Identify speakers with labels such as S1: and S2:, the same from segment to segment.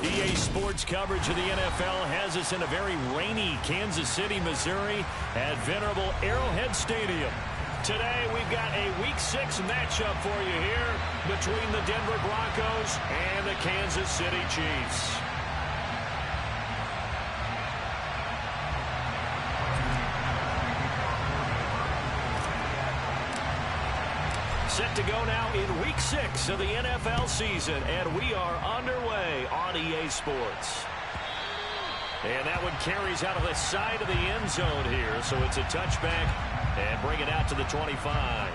S1: EA Sports coverage of the NFL has us in a very rainy Kansas City, Missouri at venerable Arrowhead Stadium. Today, we've got a Week 6 matchup for you here between the Denver Broncos and the Kansas City Chiefs. Set to go now in Week 6 of the NFL season, and we are underway on EA Sports. And that one carries out of the side of the end zone here, so it's a touchback and bring it out to the 25.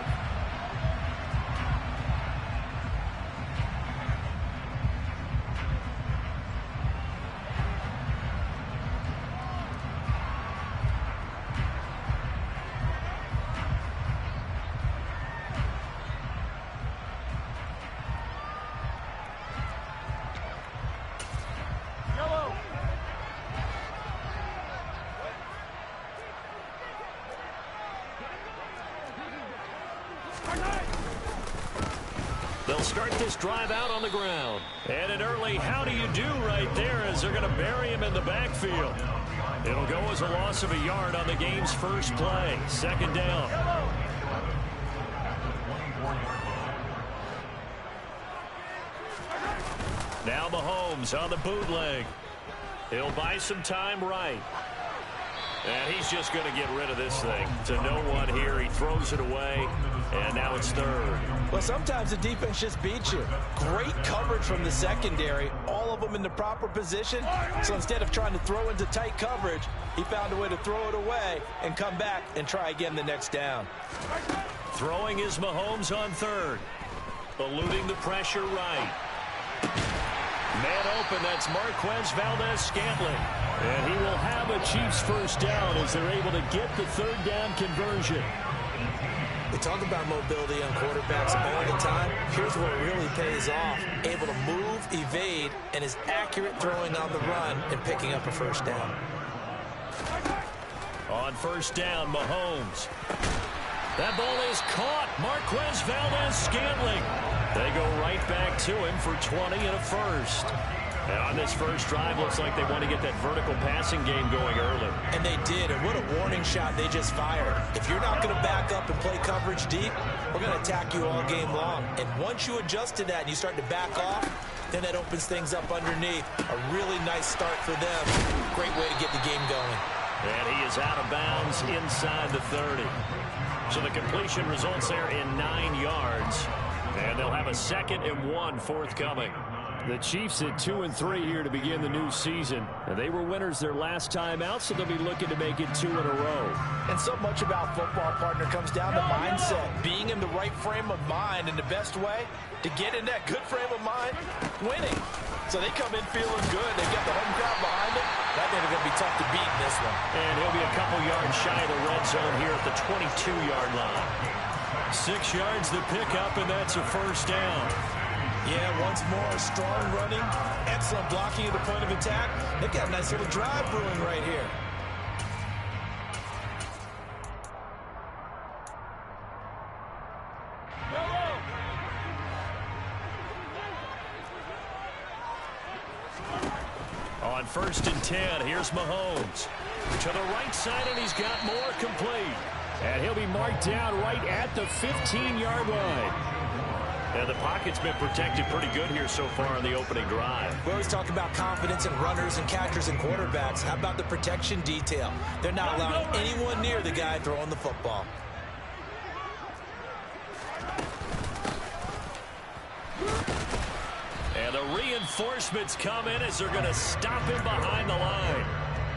S1: They'll start this drive out on the ground. And an early how do you do right there as they're going to bury him in the backfield. It'll go as a loss of a yard on the game's first play. Second down. Now Mahomes on the bootleg. He'll buy some time right. And he's just going to get rid of this thing. To no one here. He throws it away. And now it's third.
S2: Well, sometimes the defense just beats you. Great coverage from the secondary. All of them in the proper position. So instead of trying to throw into tight coverage, he found a way to throw it away and come back and try again the next down.
S1: Throwing is Mahomes on third. Eluding the pressure right. Man open, that's Marquez Valdez-Scantling. And he will have a Chiefs first down as they're able to get the third down conversion.
S2: We talk about mobility on quarterbacks all the time. Here's where it really pays off. Able to move, evade, and is accurate throwing on the run and picking up a first down.
S1: On first down, Mahomes. That ball is caught. Marquez Valdez-Scantling. They go right back to him for 20 and a first. And on this first drive, looks like they want to get that vertical passing game going early.
S2: And they did, and what a warning shot they just fired. If you're not going to back up and play coverage deep, we're going to attack you all game long. And once you adjust to that and you start to back off, then that opens things up underneath. A really nice start for them. Great way to get the game going.
S1: And he is out of bounds inside the 30. So the completion results there in 9 yards. And they'll have a 2nd and 1 forthcoming. The Chiefs at 2-3 here to begin the new season. And they were winners their last time out, so they'll be looking to make it 2 in a row.
S2: And so much about football, partner, comes down to mindset. Being in the right frame of mind, and the best way to get in that good frame of mind, winning. So they come in feeling good. They've got the home crowd behind them. I think they're going to be tough to beat in this one.
S1: And he'll be a couple yards shy of the red zone here at the 22-yard line. 6 yards to pick up, and that's a first down.
S2: Yeah, once more, strong running, excellent blocking at the point of attack. They've got a nice little drive brewing right here.
S1: On 1st and 10, here's Mahomes. To the right side, and he's got more complete. And he'll be marked down right at the 15-yard line. And the pocket's been protected pretty good here so far in the opening drive.
S2: We always talk about confidence in runners and catchers and quarterbacks. How about the protection detail? They're not allowing anyone near the guy throwing the football.
S1: And the reinforcements come in as they're going to stop him behind the line.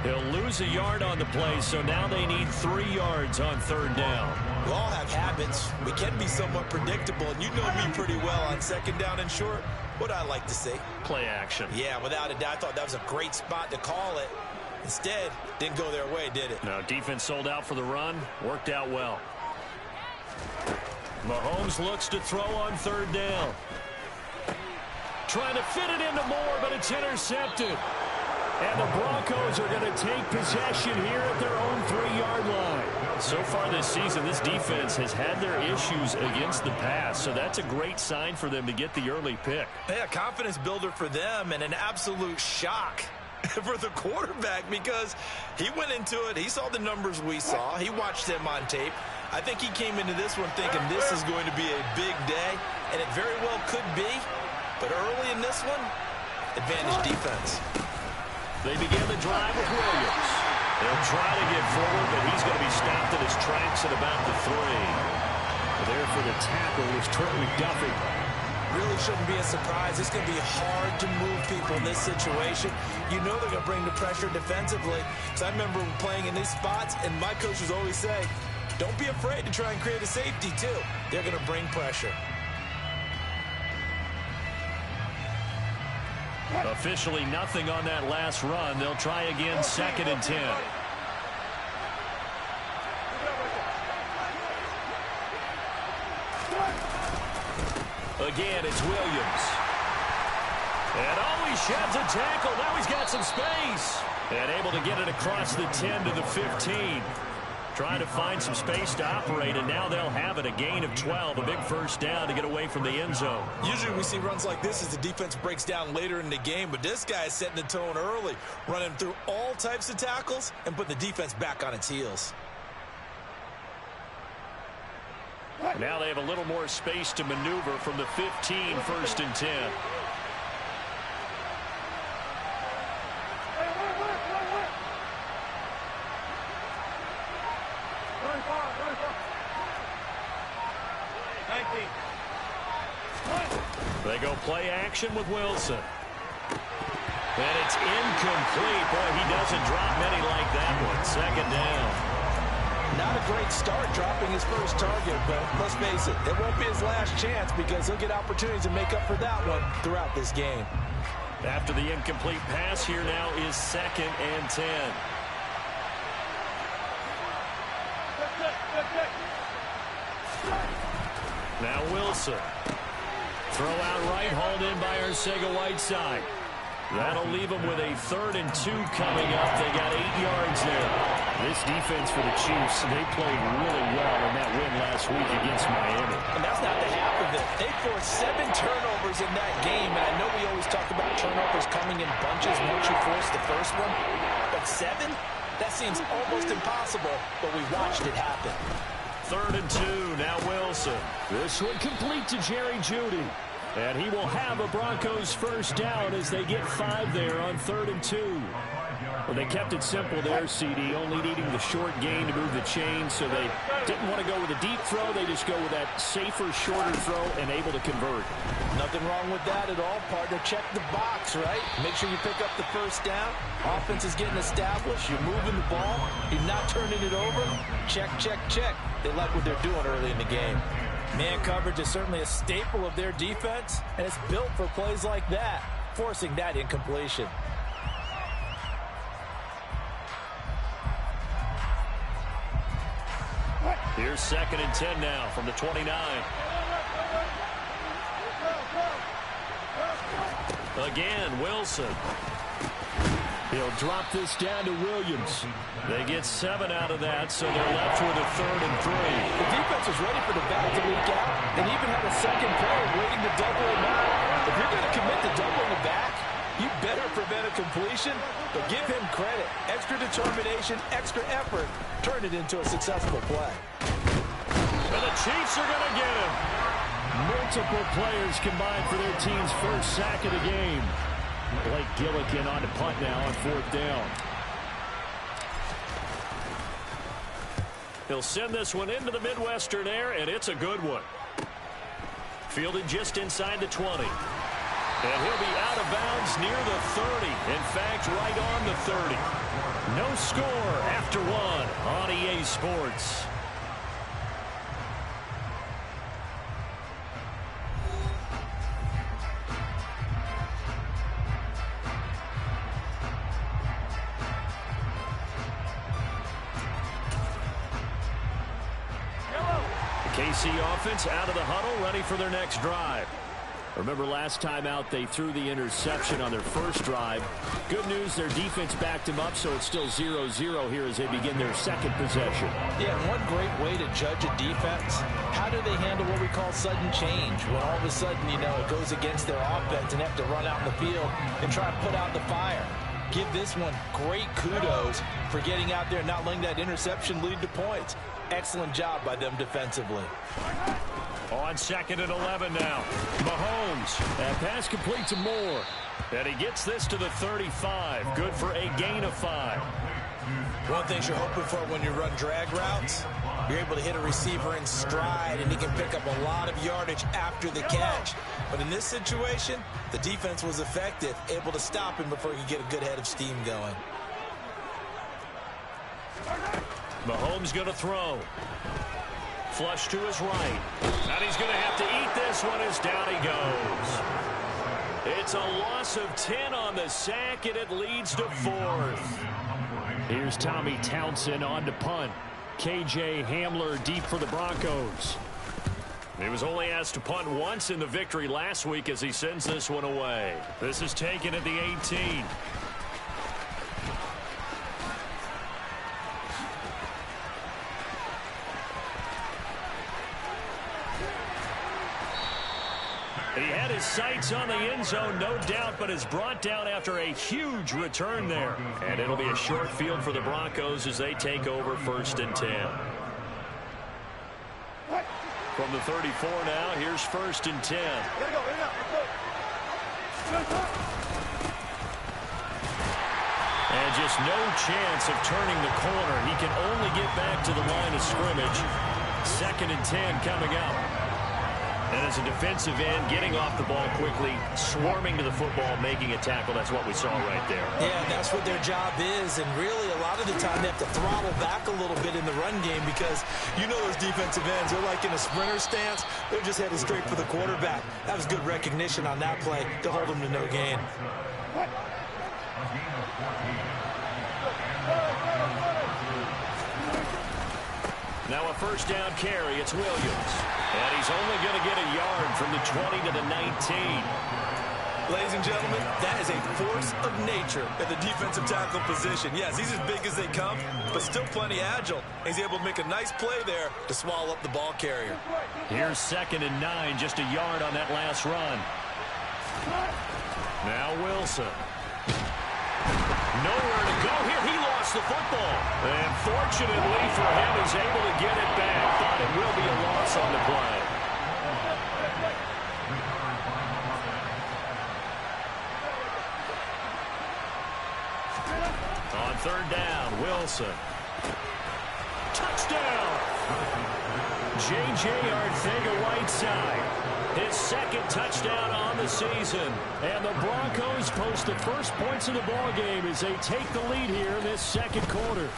S1: He'll lose a yard on the play, so now they need 3 yards on 3rd down.
S2: We all have habits. We can be somewhat predictable, and you know me pretty well on 2nd down and short. What I like to see?
S1: Play action.
S2: Yeah, without a doubt. I thought that was a great spot to call it. Instead, didn't go their way, did it?
S1: No, defense sold out for the run. Worked out well. Mahomes looks to throw on 3rd down. Trying to fit it into Moore, but it's intercepted. And the Broncos are going to take possession here at their own 3-yard line. So far this season, this defense has had their issues against the pass, so that's a great sign for them to get the early pick.
S2: Yeah, confidence builder for them and an absolute shock for the quarterback because he went into it. He saw the numbers we saw. He watched them on tape. I think he came into this one thinking this is going to be a big day, and it very well could be. But early in this one, advantage defense.
S1: They begin the drive with Williams. They'll try to get forward, but he's going to be stopped in his tracks at about the 3. There for the tackle was Trent McDuffie.
S2: Really shouldn't be a surprise. It's going to be hard to move people in this situation. You know they're going to bring the pressure defensively. Because I remember playing in these spots, and my coaches always say, don't be afraid to try and create a safety, too. They're going to bring pressure.
S1: Officially nothing on that last run. They'll try again, 2nd and 10. Again, it's Williams. And he sheds a tackle. Now he's got some space. And able to get it across the 10 to the 15. Trying to find some space to operate, and now they'll have it. A gain of 12, a big first down to get away from the end zone.
S2: Usually we see runs like this as the defense breaks down later in the game, but this guy is setting the tone early, running through all types of tackles and putting the defense back on its heels.
S1: Now they have a little more space to maneuver from the 15, 1st and 10. They go play action with Wilson. And it's incomplete. Boy, he doesn't drop many like that one. 2nd down.
S2: Not a great start dropping his first target, but let's face it, it won't be his last chance because he'll get opportunities to make up for that one throughout this game.
S1: After the incomplete pass, here now is 2nd and 10. Now Wilson. Throw out right, hauled in by Arcega-Whiteside. That'll leave them with a 3rd and 2 coming up. They got 8 yards there. This defense for the Chiefs, they played really well in that win last week against Miami.
S2: And that's not the half of it. They forced 7 turnovers in that game, and I know we always talk about turnovers coming in bunches once you force the first one. But 7? That seems almost impossible, but we watched it happen.
S1: 3rd and 2, now Wilson. This one complete to Jerry Jeudy. And he will have a Broncos first down as they get 5 there on 3rd and 2. Well, they kept it simple there, CD, only needing the short gain to move the chain, so they didn't want to go with a deep throw. They just go with that safer, shorter throw and able to convert.
S2: Nothing wrong with that at all, partner. Check the box, right? Make sure you pick up the first down. Offense is getting established. You're moving the ball. You're not turning it over. Check, check, check. They like what they're doing early in the game. Man coverage is certainly a staple of their defense, and it's built for plays like that, forcing that incompletion.
S1: Here's 2nd and 10 now from the 29. Again, Wilson. He'll drop this down to Williams. They get 7 out of that, so they're left with a 3rd and 3.
S2: The defense was ready for the back to leak out and even had a second player waiting to double him out. If you're going to commit to doubling the back, you better prevent a completion, but give him credit. Extra determination, extra effort, turn it into a successful play.
S1: And the Chiefs are going to get him. Multiple players combined for their team's first sack of the game. Blake Gillikin on the punt now on 4th down. He'll send this one into the Midwestern air, and it's a good one. Fielded just inside the 20. And he'll be out of bounds near the 30. In fact, right on the 30. No score after 1 on EA Sports. KC offense out of the huddle, ready for their next drive. Remember last time out they threw the interception on their first drive. Good news, their defense backed them up, so it's still 0-0 here as they begin their second possession.
S2: Yeah, and one great way to judge a defense, how do they handle what we call sudden change? When all of a sudden, you know, it goes against their offense and have to run out in the field and try to put out the fire. Give this one great kudos for getting out there and not letting that interception lead to points. Excellent job by them defensively.
S1: On 2nd and 11 now. Mahomes. That pass complete to Moore. And he gets this to the 35. Good for a gain of 5.
S2: One thing you're hoping for when you run drag routes, you're able to hit a receiver in stride, and he can pick up a lot of yardage after the catch. But in this situation, the defense was effective, able to stop him before he could get a good head of steam going.
S1: Mahomes going to throw. Flush to his right. And he's going to have to eat this one as down he goes. It's a loss of 10 on the sack, and it leads to 4th. Here's Tommy Townsend on to punt. K.J. Hamler deep for the Broncos. He was only asked to punt once in the victory last week as he sends this one away. This is taken at the 18. He had his sights on the end zone, no doubt, but is brought down after a huge return there. And it'll be a short field for the Broncos as they take over 1st and 10. From the 34 now, here's 1st and 10. And just no chance of turning the corner. He can only get back to the line of scrimmage. 2nd and 10 coming up. And as a defensive end, getting off the ball quickly, swarming to the football, making a tackle. That's what we saw right there.
S2: Yeah, that's what their job is. And really, a lot of the time, they have to throttle back a little bit in the run game because you know those defensive ends, they're like in a sprinter stance. They're just headed straight for the quarterback. That was good recognition on that play to hold them to no gain.
S1: Now a 1st down carry. It's Williams. And he's only going to get a yard from the 20 to the 19.
S2: Ladies and gentlemen, that is a force of nature at the defensive tackle position. Yes, he's as big as they come, but still plenty agile. He's able to make a nice play there to swallow up the ball carrier.
S1: Here's 2nd and 9, just a yard on that last run. Now Wilson. Nowhere to go here. He lost the football. And fortunately for him, he's able to get it back. Thought it will be a loss on the play. On 3rd down, Wilson. Touchdown! J.J. Arcega-Whiteside. His 2nd touchdown on the season. And the Broncos post the first points of the ball game as they take the lead here in this 2nd quarter.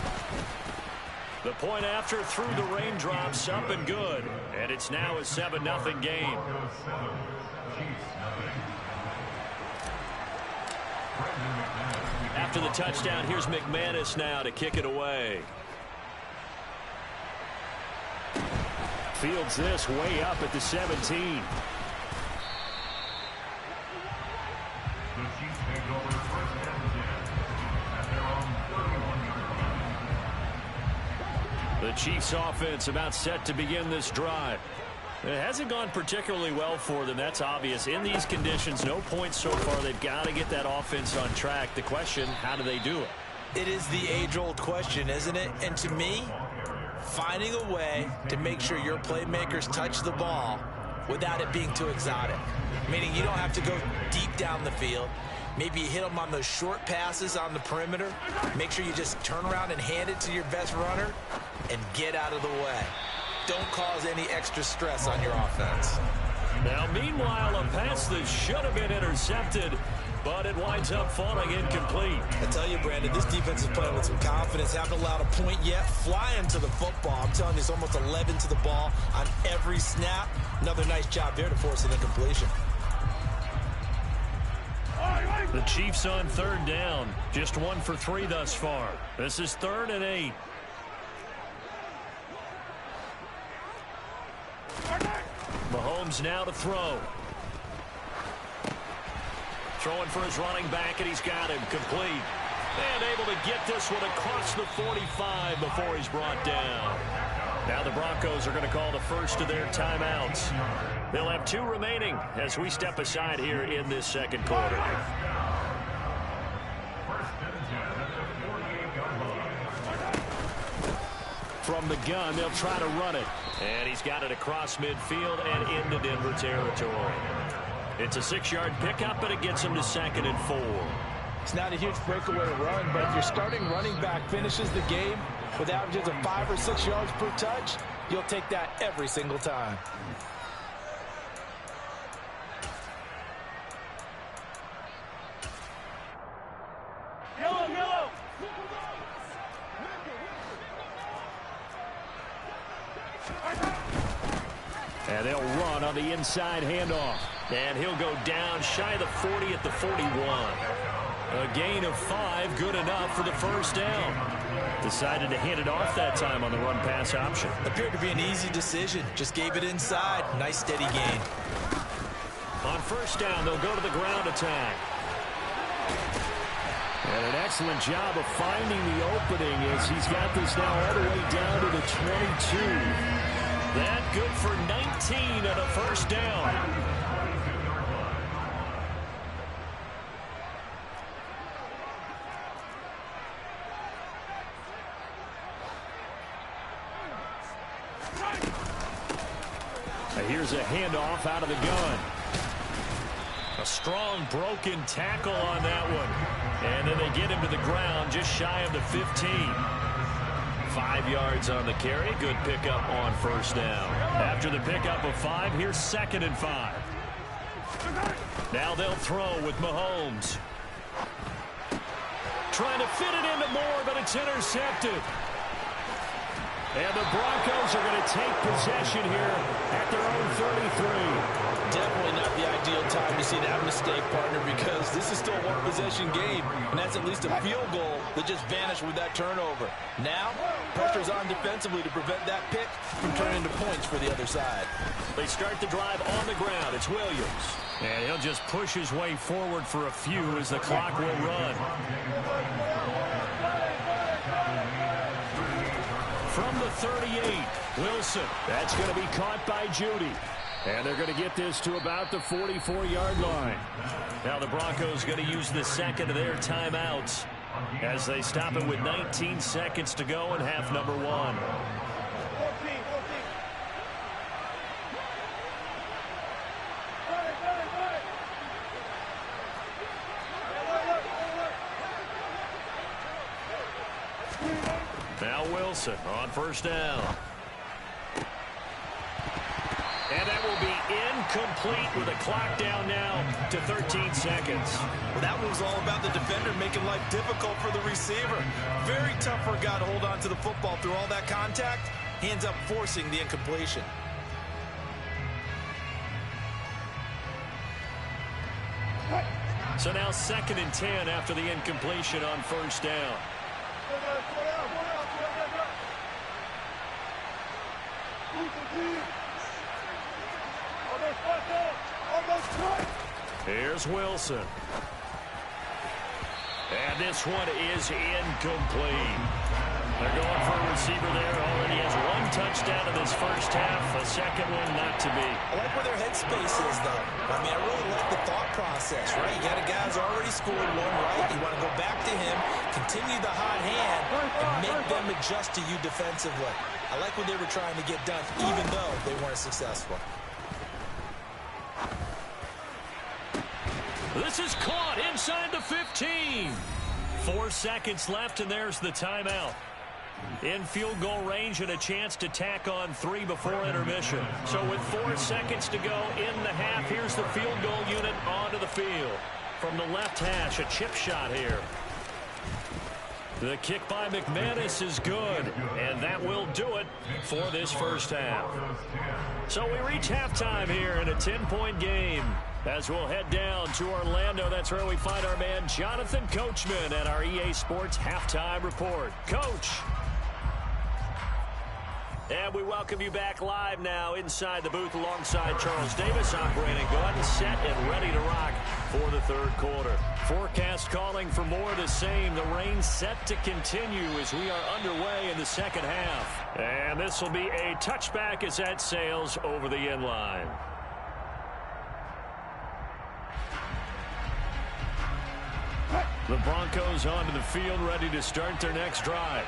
S1: The point after through the raindrops, up and good. And it's now a 7-0 game. After the touchdown, here's McManus now to kick it away. Fields this way up at the 17. The Chiefs offense about set to begin this drive. It hasn't gone particularly well for them. That's obvious. In these conditions, no points so far. They've got to get that offense on track. The question, how do they do it?
S2: It is the age-old question, isn't it? And to me, finding a way to make sure your playmakers touch the ball without it being too exotic. Meaning you don't have to go deep down the field. Maybe you hit them on those short passes on the perimeter. Make sure you just turn around and hand it to your best runner and get out of the way. Don't cause any extra stress on your offense.
S1: Now, meanwhile, a pass that should have been intercepted, but it winds up falling incomplete.
S2: I tell you, Brandon, this defense is playing with some confidence. Haven't allowed a point yet. Flying to the football. I'm telling you, it's almost 11 to the ball on every snap. Another nice job there to force an incompletion.
S1: The Chiefs on 3rd down. Just 1 for 3 thus far. This is 3rd and 8. Mahomes now to throw. Throwing for his running back, and he's got him complete. And able to get this one across the 45 before he's brought down. Now the Broncos are going to call the first of their timeouts. They'll have 2 remaining as we step aside here in this second quarter. From the gun, they'll try to run it. And he's got it across midfield and into Denver territory. It's a 6-yard pickup, but it gets him to 2nd and 4.
S2: It's not a huge breakaway run, but if your starting running back finishes the game with averages of 5 or 6 yards per touch, you'll take that every single time.
S1: And they'll run on the inside handoff. And he'll go down shy of the 40 at the 41. A gain of 5, good enough for the first down. Decided to hand it off that time on the run-pass option.
S2: Appeared to be an easy decision. Just gave it inside. Nice steady gain.
S1: On first down, they'll go to the ground attack. And an excellent job of finding the opening as he's got this now all the way down to the 22. That good for 19 on a first down. Here's a handoff out of the gun. A strong broken tackle on that one. And then they get him to the ground just shy of the 15. 5 yards on the carry. Good pickup on first down. After the pickup of 5, here's 2nd and 5. Now they'll throw with Mahomes. Trying to fit it into Moore, but it's intercepted. And the Broncos are going to take possession here at their own 33.
S2: Definitely not the ideal time to see that mistake, partner, because this is still a one-possession game, and that's at least a field goal that just vanished with that turnover. Now, pressure's on defensively to prevent that pick from turning into points for the other side.
S1: They start the drive on the ground. It's Williams. And he'll just push his way forward for a few as the clock will run. From the 38, Wilson. That's going to be caught by Judy. And they're going to get this to about the 44-yard line. Now the Broncos going to use the second of their timeouts as they stop it with 19 seconds to go in half number 1. Now Wilson on first down. And that will be incomplete with a clock down now to 13 seconds.
S2: Well, that was all about the defender making life difficult for the receiver. Very tough for a guy to hold on to the football through all that contact. He ends up forcing the incompletion.
S1: So now 2nd and 10 after the incompletion on first down. Here's Wilson. And this one is incomplete. They're going for a receiver there. Already has 1 touchdown in this first half. A second one not to be.
S2: I like where their headspace is, though. I mean, I really like the thought process, right? You got a guy who's already scored 1, right? You want to go back to him, continue the hot hand, and make them adjust to you defensively. I like what they were trying to get done, even though they weren't successful.
S1: This is caught inside the 15. 4 seconds left, and there's the timeout. In field goal range and a chance to tack on 3 before intermission. So with 4 seconds to go in the half, here's the field goal unit onto the field. From the left hash, a chip shot here. The kick by McManus is good, and that will do it for this first half. So we reach halftime here in a 10-point game. As we'll head down to Orlando, that's where we find our man Jonathan Coachman at our EA Sports Halftime Report. Coach. And we welcome you back live now inside the booth alongside Charles Davis. I'm Brandon Gordon, set and ready to rock for the third quarter. Forecast calling for more of the same. The rain set to continue as we are underway in the second half. And this will be a touchback as that sails over the end line. The Broncos onto the field, ready to start their next drive.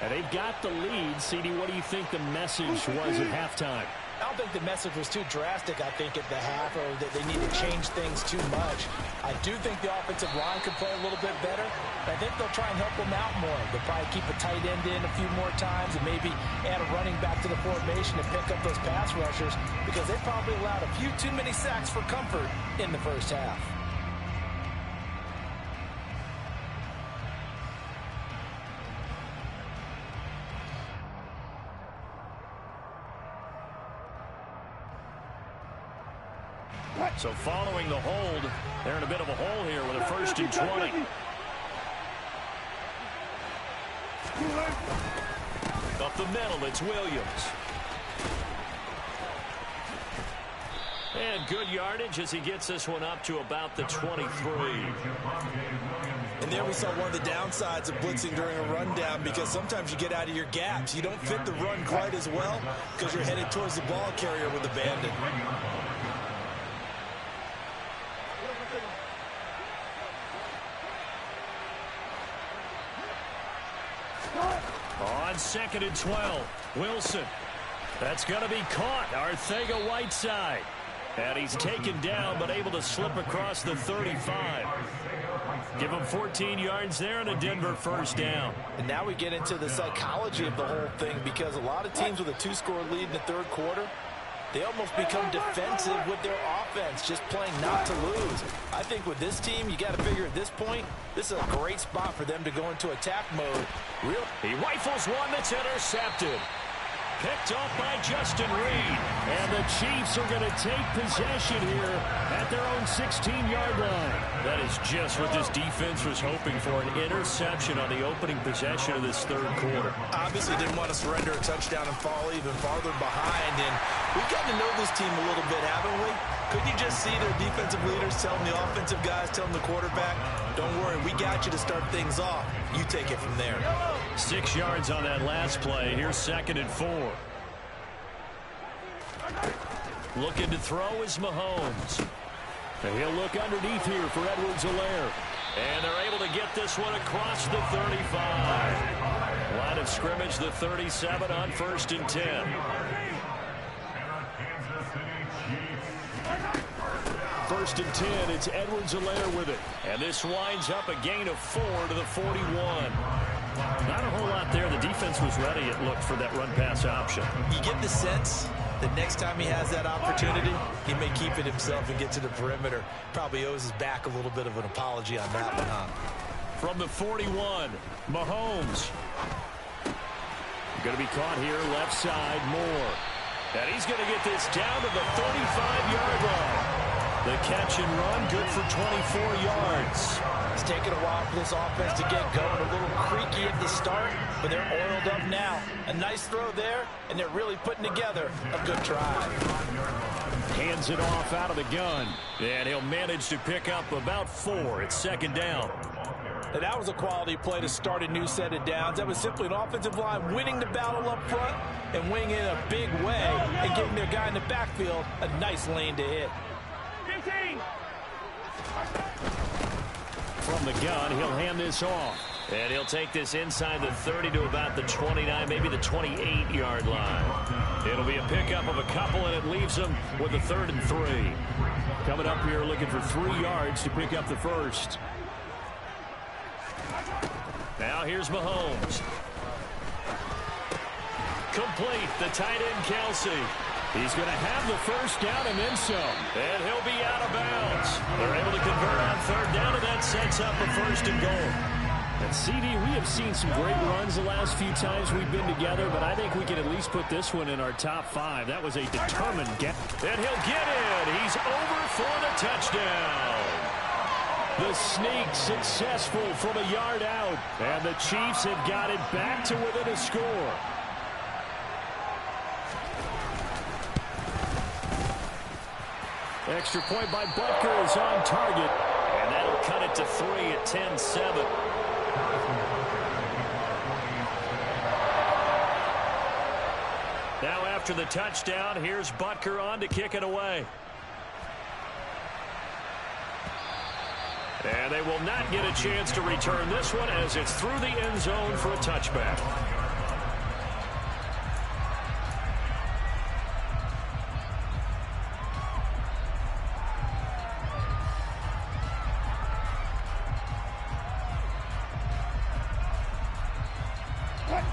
S1: And they've got the lead. CD, what do you think the message was at halftime?
S2: I don't think the message was too drastic, I think, at the half, or that they need to change things too much. I do think the offensive line could play a little bit better. I think they'll try and help them out more. They'll probably keep a tight end in a few more times and maybe add a running back to the formation and pick up those pass rushers, because they probably allowed a few too many sacks for comfort in the first half.
S1: So following the hold, they're in a bit of a hole here with a 1st and 20. Up the middle, it's Williams. And good yardage as he gets this one up to about the 23.
S2: And there we saw one of the downsides of blitzing during a rundown, because sometimes you get out of your gaps. You don't fit the run quite as well because you're headed towards the ball carrier with the bandit.
S1: On 2nd and 12, Wilson. That's going to be caught. Arcega-Whiteside. And he's taken down, but able to slip across the 35. Give him 14 yards there and a Denver 1st down.
S2: And now we get into the psychology of the whole thing, because a lot of teams with a 2-score lead in the third quarter, they almost become defensive with their offense, just playing not to lose. I think with this team, you got to figure at this point, this is a great spot for them to go into attack mode.
S1: He rifles one that's intercepted. Picked off by Justin Reed. And the Chiefs are going to take possession here at their own 16-yard line. That is just what this defense was hoping for, an interception on the opening possession of this third quarter.
S2: Obviously didn't want to surrender a touchdown and fall even farther behind. And we've gotten to know this team a little bit, haven't we? Couldn't you just see their defensive leaders telling the offensive guys, telling the quarterback, don't worry, we got you to start things off. You take it from there.
S1: 6 yards on that last play. Here's 2nd and 4. Looking to throw is Mahomes. And he'll look underneath here for Edwards-Helaire. And they're able to get this one across the 35. Line of scrimmage, the 37 on 1st and 10. 1st and 10, it's Edwards-Helaire with it. And this winds up a gain of 4 to the 41. Not a whole lot there. The defense was ready, it looked, for that run-pass option.
S2: You get the sense that next time he has that opportunity, he may keep it himself and get to the perimeter. Probably owes his back a little bit of an apology on that one, huh?
S1: From the 41, Mahomes. Going to be caught here, left side, Moore. And he's going to get this down to the 35-yard line. The catch and run, good for 24 yards. It's taken a while for this offense to get going. A little creaky at the start, but they're oiled up now. A nice throw there, and they're really putting together a good drive. Hands it off out of the gun, and he'll manage to pick up about 4. It's 2nd down.
S2: And that was a quality play to start a new set of downs. That was simply an offensive line winning the battle up front and winning in a big way and giving their guy in the backfield a nice lane to hit.
S3: 15.
S1: From the gun, he'll hand this off. And he'll take this inside the 30 to about the 29, maybe the 28-yard line. It'll be a pickup of a couple, and it leaves him with a 3rd and 3. Coming up here looking for 3 yards to pick up the 1st. Now here's Mahomes. Complete, the tight end Kelsey. He's going to have the 1st down and then some. And he'll be out of bounds. They're able to convert on 3rd down, and that sets up a 1st and goal. And CD, we have seen some great runs the last few times we've been together, but I think we can at least put this one in our top 5. That was a determined get. And he'll get in. He's over for the touchdown. The sneak successful from a yard out. And the Chiefs have got it back to within a score. Extra point by Butker is on target. And that'll cut it to 3 at 10-7. Now after the touchdown, here's Butker on to kick it away. And they will not get a chance to return this one as it's through the end zone for a touchback.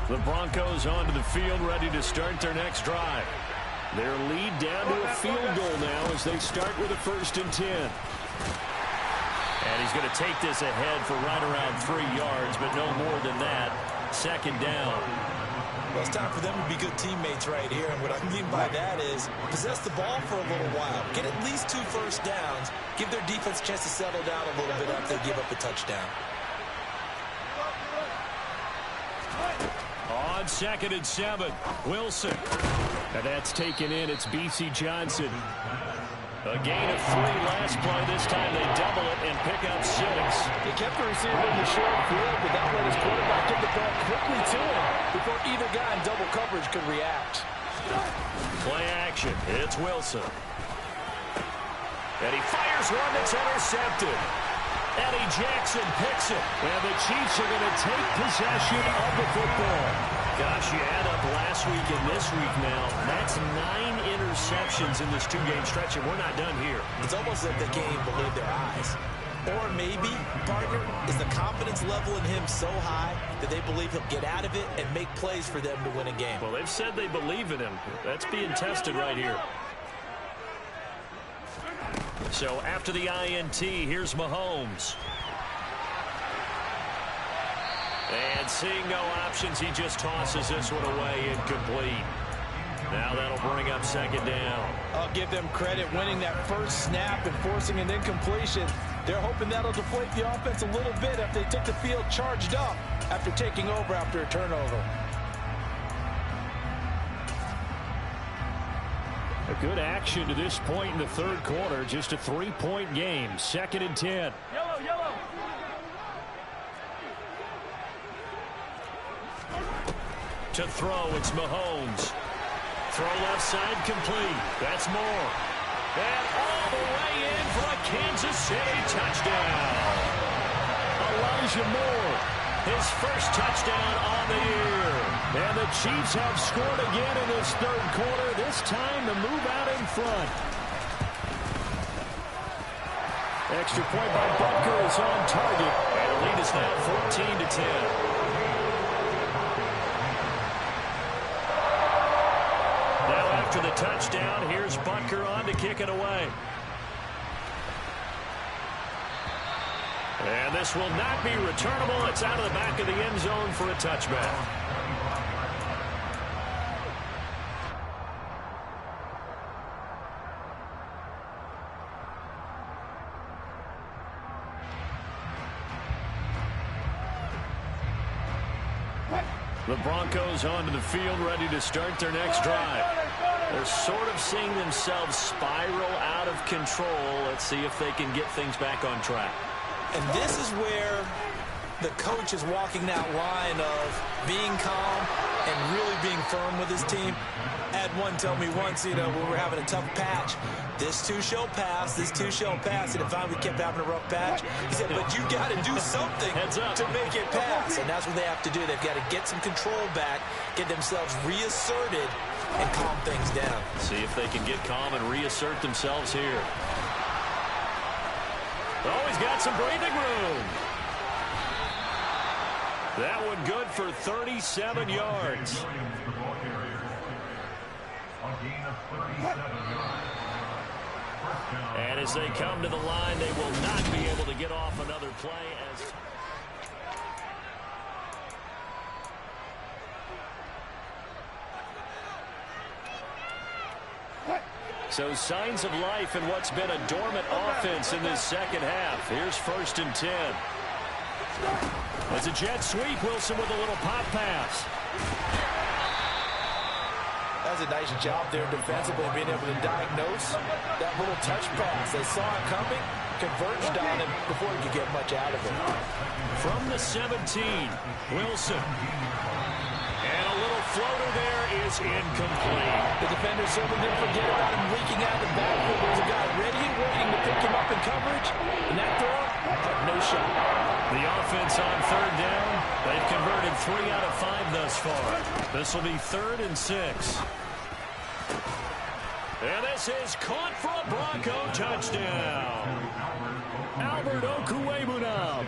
S1: The Broncos onto the field, ready to start their next drive. Their lead down to a field goal now as they start with a 1st and 10. And he's going to take this ahead for right around 3 yards, but no more than that. 2nd down.
S2: Well, it's time for them to be good teammates right here, and what I mean by that is possess the ball for a little while. Get at least 2 first downs. Give their defense a chance to settle down a little bit after they give up a touchdown.
S1: On 2nd and 7, Wilson. And that's taken in. It's B.C. Johnson. A gain of 3 last play. This time they double it and pick up 6.
S3: He kept the receiver in the short field, but that let his quarterback get the ball quickly to him before either guy in double coverage could react.
S1: Play action. It's Wilson. And he fires one that's intercepted. Eddie Jackson picks it. And the Chiefs are going to take possession of the football. Gosh, you add up last week and this week now. That's 9 interceptions in this 2-game stretch, and we're not done here.
S2: It's almost like they can't even believe their eyes. Or maybe, partner, is the confidence level in him so high that they believe he'll get out of it and make plays for them to win a game.
S1: Well, they've said they believe in him. That's being tested right here. So after the INT, here's Mahomes. And seeing no options, he just tosses this one away incomplete. Now that'll bring up 2nd down.
S3: I'll give them credit winning that first snap and forcing an incompletion. They're hoping that'll deflate the offense a little bit after they took the field charged up after taking over after a turnover.
S1: A good action to this point in the 3rd quarter. Just a 3-point game. 2nd and 10.
S3: Yellow, yellow.
S1: To throw, it's Mahomes. Throw left side complete. That's Moore. And all the way in for a Kansas City touchdown. Elijah Moore, his first touchdown on the year. And the Chiefs have scored again in this 3rd quarter. This time to move out in front. Extra point by Butker is on target. And the lead is now 14-10. After the touchdown, here's Butker on to kick it away. And this will not be returnable. It's out of the back of the end zone for a touchback. The Broncos onto the field, ready to start their next drive. They're sort of seeing themselves spiral out of control. Let's see if they can get things back on track.
S2: And this is where the coach is walking that line of being calm and really being firm with his team. I had one tell me once, when we're having a tough patch, this too shall pass, this too shall pass. And if we kept having a rough patch, he said, but you got to do something to make it pass. And that's what they have to do. They've got to get some control back, get themselves reasserted, and calm things down.
S1: See if they can get calm and reassert themselves here. Oh, he's got some breathing room. That one good for 37 yards. And as they come to the line, they will not be able to get off another play as... So signs of life in what's been a dormant offense in this 2nd half. Here's 1st and 10. As a jet sweep, Wilson with a little pop pass.
S3: does a nice job there defensively, being able to diagnose that little touch pass. They saw it coming, converged on him before he could get much out of it.
S1: From the 17, Wilson. And a little floater there is incomplete.
S3: The defender certainly didn't forget about him leaking out of the backfield. There's a guy ready and waiting to pick him up in coverage. And that throw had no shot.
S1: The offense on third down. They've converted 3 out of 5 thus far. This will be 3rd and 6. And this is caught for a Bronco touchdown. Albert Okwuegbunam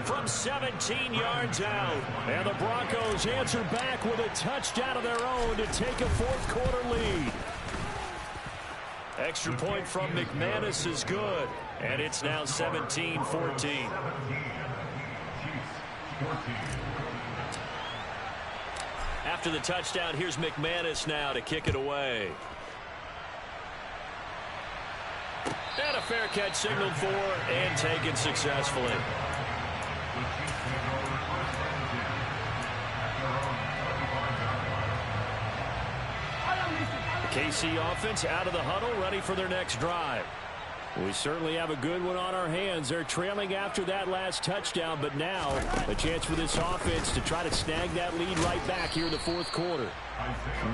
S1: from 17 yards out. And the Broncos answer back with a touchdown of their own to take a fourth-quarter lead. Extra point from McManus is good. And it's now 17-14. After the touchdown, here's McManus now to kick it away. And a fair catch signaled for and taken successfully. The KC offense out of the huddle, ready for their next drive. We certainly have a good one on our hands. They're trailing after that last touchdown, but now a chance for this offense to try to snag that lead right back here in the fourth quarter.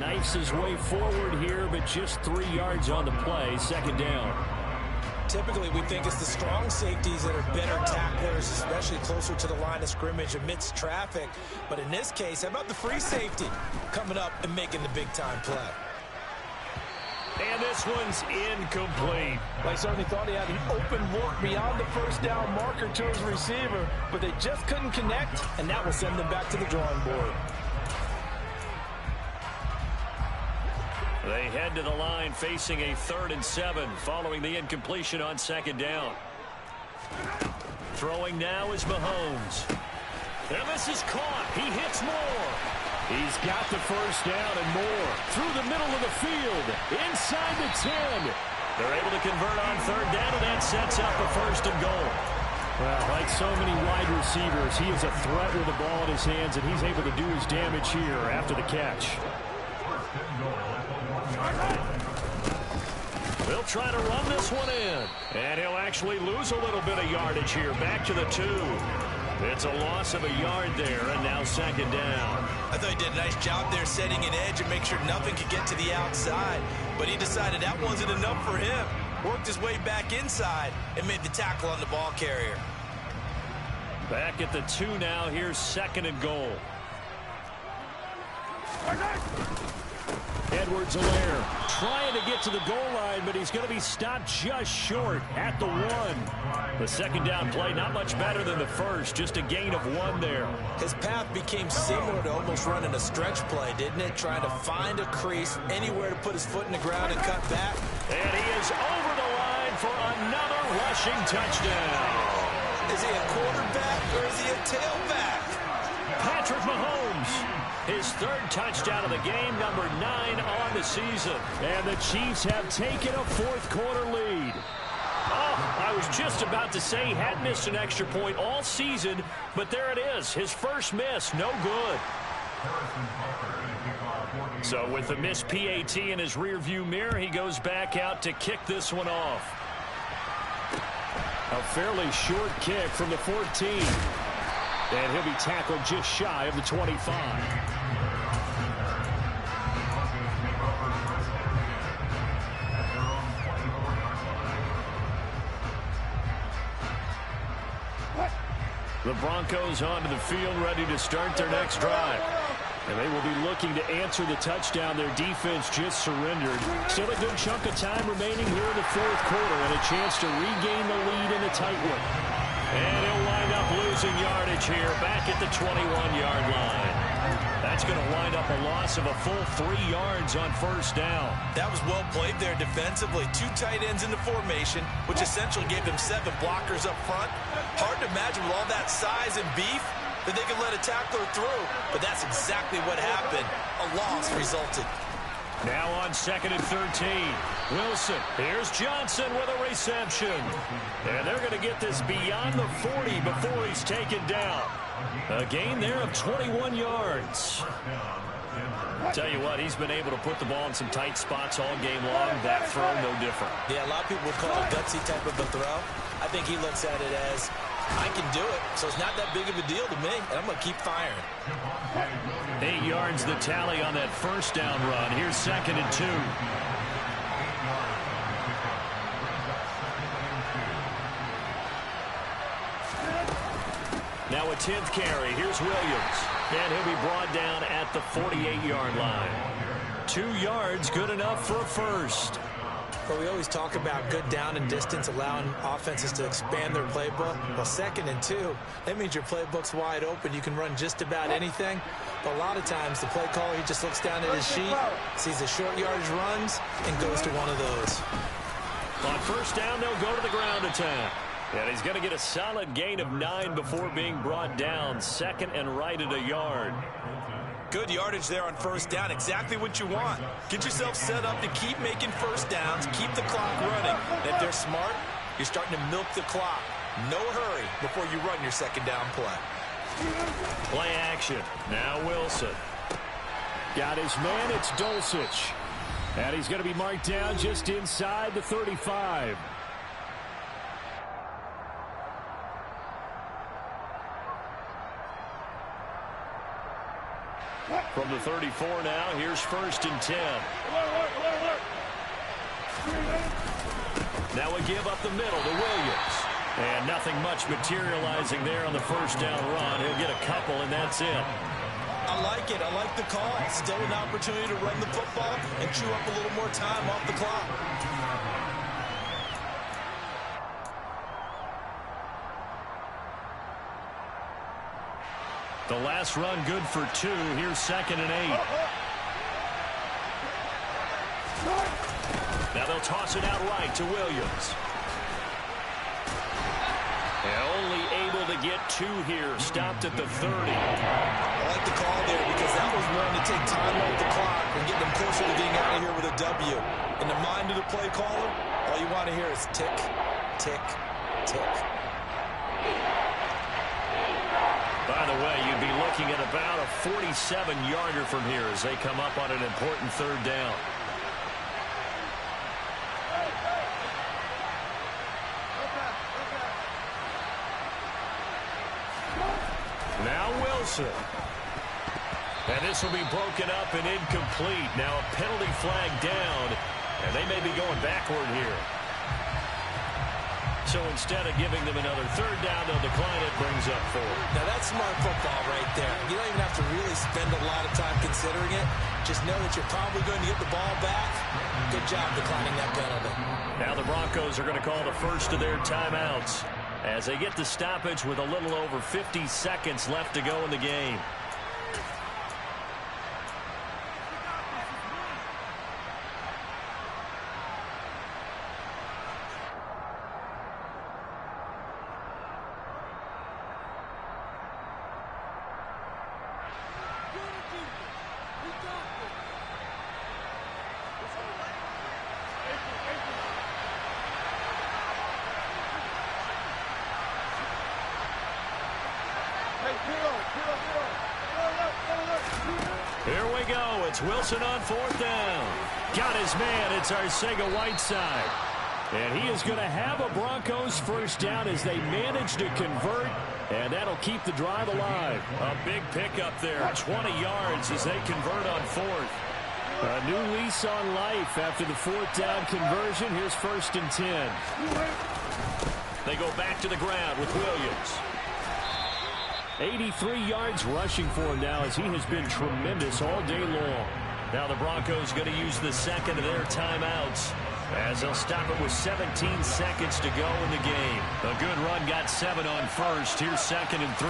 S1: Knifes his way forward here, but just 3 yards on the play. 2nd down.
S2: Typically, we think it's the strong safeties that are better tacklers, especially closer to the line of scrimmage amidst traffic. But in this case, how about the free safety coming up and making the big-time play?
S1: And this one's incomplete.
S3: They certainly thought he had an open look beyond the first down marker to his receiver, but they just couldn't connect, and that will send them back to the drawing board.
S1: They head to the line facing a 3rd and 7 following the incompletion on 2nd down. Throwing now is Mahomes. And this is caught. He hits Moore. He's got the first down and more. Through the middle of the field. Inside the 10. They're able to convert on 3rd down, and that sets up a 1st and goal. Well, like so many wide receivers, he is a threat with the ball in his hands, and he's able to do his damage here after the catch. They'll try to run this one in. And he'll actually lose a little bit of yardage here. Back to the 2. It's a loss of a yard there, and now 2nd down.
S2: I thought he did a nice job there setting an edge and make sure nothing could get to the outside. But he decided that wasn't enough for him. Worked his way back inside and made the tackle on the ball carrier.
S1: Back at the 2 now. Here's 2nd and goal. Edwards-Helaire trying to get to the goal line, but he's going to be stopped just short at the 1. The 2nd down play, not much better than the first, just a gain of 1 there.
S2: His path became similar to almost running a stretch play, didn't it? Trying to find a crease, anywhere to put his foot in the ground and cut back.
S1: And he is over the line for another rushing touchdown.
S2: Is he a quarterback or is he a tailback?
S1: Patrick Mahomes. His 3rd touchdown of the game, number 9 on the season. And the Chiefs have taken a fourth-quarter lead. Oh, I was just about to say he hadn't missed an extra point all season, but there it is. His first miss, no good. So with the missed PAT in his rearview mirror, he goes back out to kick this one off. A fairly short kick from the 14. And he'll be tackled just shy of the 25. The Broncos onto the field, ready to start their next drive. And they will be looking to answer the touchdown their defense just surrendered. Still a good chunk of time remaining here in the fourth quarter and a chance to regain the lead in a tight one. And he'll wind up losing yardage here back at the 21-yard line. That's going to wind up a loss of a full 3 yards on first down.
S2: That was well played there defensively. 2 tight ends in the formation, which essentially gave them 7 blockers up front. Hard to imagine with all that size and beef that they could let a tackler through. But that's exactly what happened. A loss resulted.
S1: Now on 2nd and 13. Wilson. Here's Johnson with a reception. And they're going to get this beyond the 40 before he's taken down. A gain there of 21 yards. Tell you what, he's been able to put the ball in some tight spots all game long. That throw, no different.
S2: Yeah, a lot of people would call it a gutsy type of a throw. I think he looks at it as, I can do it, so it's not that big of a deal to me, and I'm going to keep firing.
S1: 8 yards the tally on that first down run. Here's 2nd and 2. Now a 10th carry. Here's Williams. And he'll be brought down at the 48-yard line. 2 yards, good enough for a first.
S2: But we always talk about good down and distance, allowing offenses to expand their playbook. Well, 2nd and 2, that means your playbook's wide open. You can run just about anything. But a lot of times, the play caller, he just looks down at his sheet, sees the short yardage runs, and goes to one of those.
S1: On first down, they'll go to the ground attack. And he's going to get a solid gain of 9 before being brought down. 2nd and right at a yard.
S2: Good yardage there on first down. Exactly what you want. Get yourself set up to keep making first downs, keep the clock running. And if they're smart, you're starting to milk the clock. No hurry before you run your 2nd down play.
S1: Play action. Now Wilson. Got his man. It's Dulcich. And he's going to be marked down just inside the 35. From the 34 now, here's 1st and 10. Now we give up the middle to Williams. And nothing much materializing there on the first down run. He'll get a couple, and that's it.
S2: I like it. I like the call. Still an opportunity to run the football and chew up a little more time off the clock.
S1: The last run good for 2. Here's 2nd and 8. Now they'll toss it out right to Williams. And only able to get 2 here. Stopped at the 30.
S2: I like the call there because that was one to take time off the clock and get them closer to being out of here with a W. In the mind of the play caller, all you want to hear is tick, tick, tick.
S1: By the way, you'd be looking at about a 47-yarder from here as they come up on an important 3rd down. Now Wilson. And this will be broken up and incomplete. Now a penalty flag down, and they may be going backward here. So instead of giving them another 3rd down, they'll decline it, brings up 4.
S2: Now that's smart football right there. You don't even have to really spend a lot of time considering it. Just know that you're probably going to get the ball back. Good job declining that penalty.
S1: Now the Broncos are going to call the first of their timeouts as they get the stoppage with a little over 50 seconds left to go in the game. Here we go. It's Wilson on 4th down. Got his man. It's Arcega-Whiteside. And he is going to have a Broncos first down as they manage to convert. And that'll keep the drive alive. A big pickup there. 20 yards as they convert on 4th. A new lease on life after the 4th down conversion. Here's 1st and 10. They go back to the ground with Williams. 83 yards rushing for him now as he has been tremendous all day long. Now the Broncos going to use the 2nd of their timeouts as they'll stop it with 17 seconds to go in the game. A good run got 7 on 1st. Here's 2nd and 3.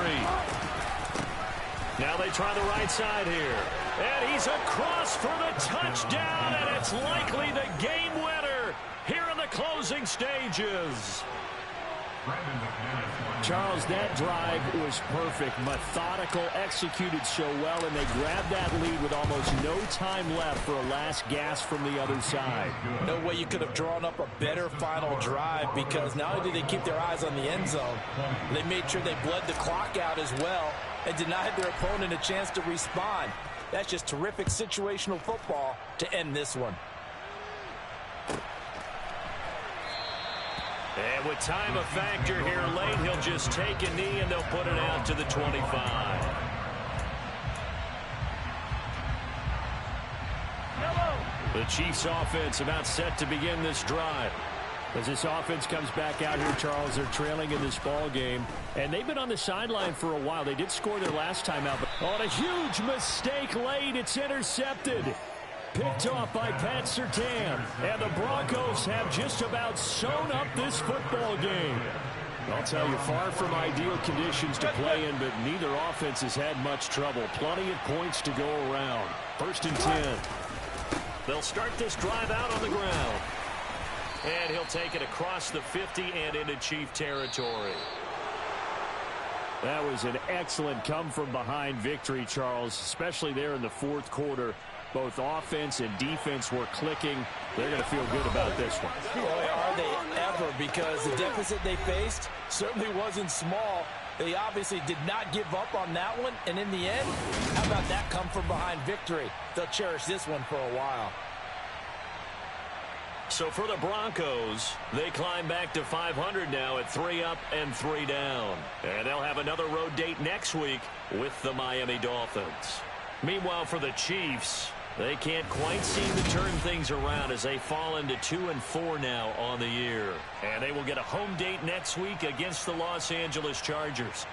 S1: Now they try the right side here. And he's across for the touchdown, and it's likely the game winner here in the closing stages. Charles, that drive was perfect, methodical, executed so well, and they grabbed that lead with almost no time left for a last gasp from the other side.
S3: No way you could have drawn up a better final drive, because not only did they keep their eyes on the end zone, they made sure they bled the clock out as well and denied their opponent a chance to respond.
S2: That's just terrific situational football to end this one.
S1: And with time a factor here late, he'll just take a knee and they'll put it out to the 25. The Chiefs offense about set to begin this drive. As this offense comes back out here, Charles, they're trailing in this ball game, and they've been on the sideline for a while. They did score their last time out, but on a huge mistake late, it's intercepted. Picked off by Pat Surtain, and the Broncos have just about sewn up this football game. I'll tell you, far from ideal conditions to play in, but neither offense has had much trouble. Plenty of points to go around. 1st and 10. They'll start this drive out on the ground. And he'll take it across the 50 and into Chief territory. That was an excellent come-from-behind victory, Charles, especially there in the 4th quarter. Both offense and defense were clicking. They're going to feel good about this one.
S2: Boy, are they ever, because the deficit they faced certainly wasn't small. They obviously did not give up on that one, and in the end, how about that come-from-behind victory? They'll cherish this one for a while.
S1: So for the Broncos, they climb back to 500 now at 3 up and 3 down. And they'll have another road date next week with the Miami Dolphins. Meanwhile, for the Chiefs, they can't quite seem to turn things around as they fall into 2-4 now on the year. And they will get a home date next week against the Los Angeles Chargers.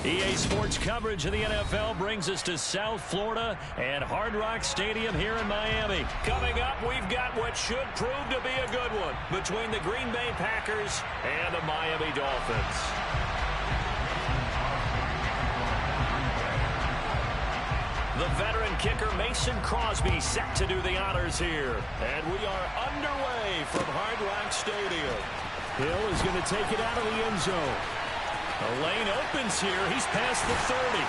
S1: EA Sports coverage of the NFL brings us to South Florida and Hard Rock Stadium here in Miami. Coming up, we've got what should prove to be a good one between the Green Bay Packers and the Miami Dolphins. The veteran kicker Mason Crosby set to do the honors here. And we are underway from Hard Rock Stadium.
S4: Hill is going to take it out of the end zone.
S1: The lane opens here. He's past the 30.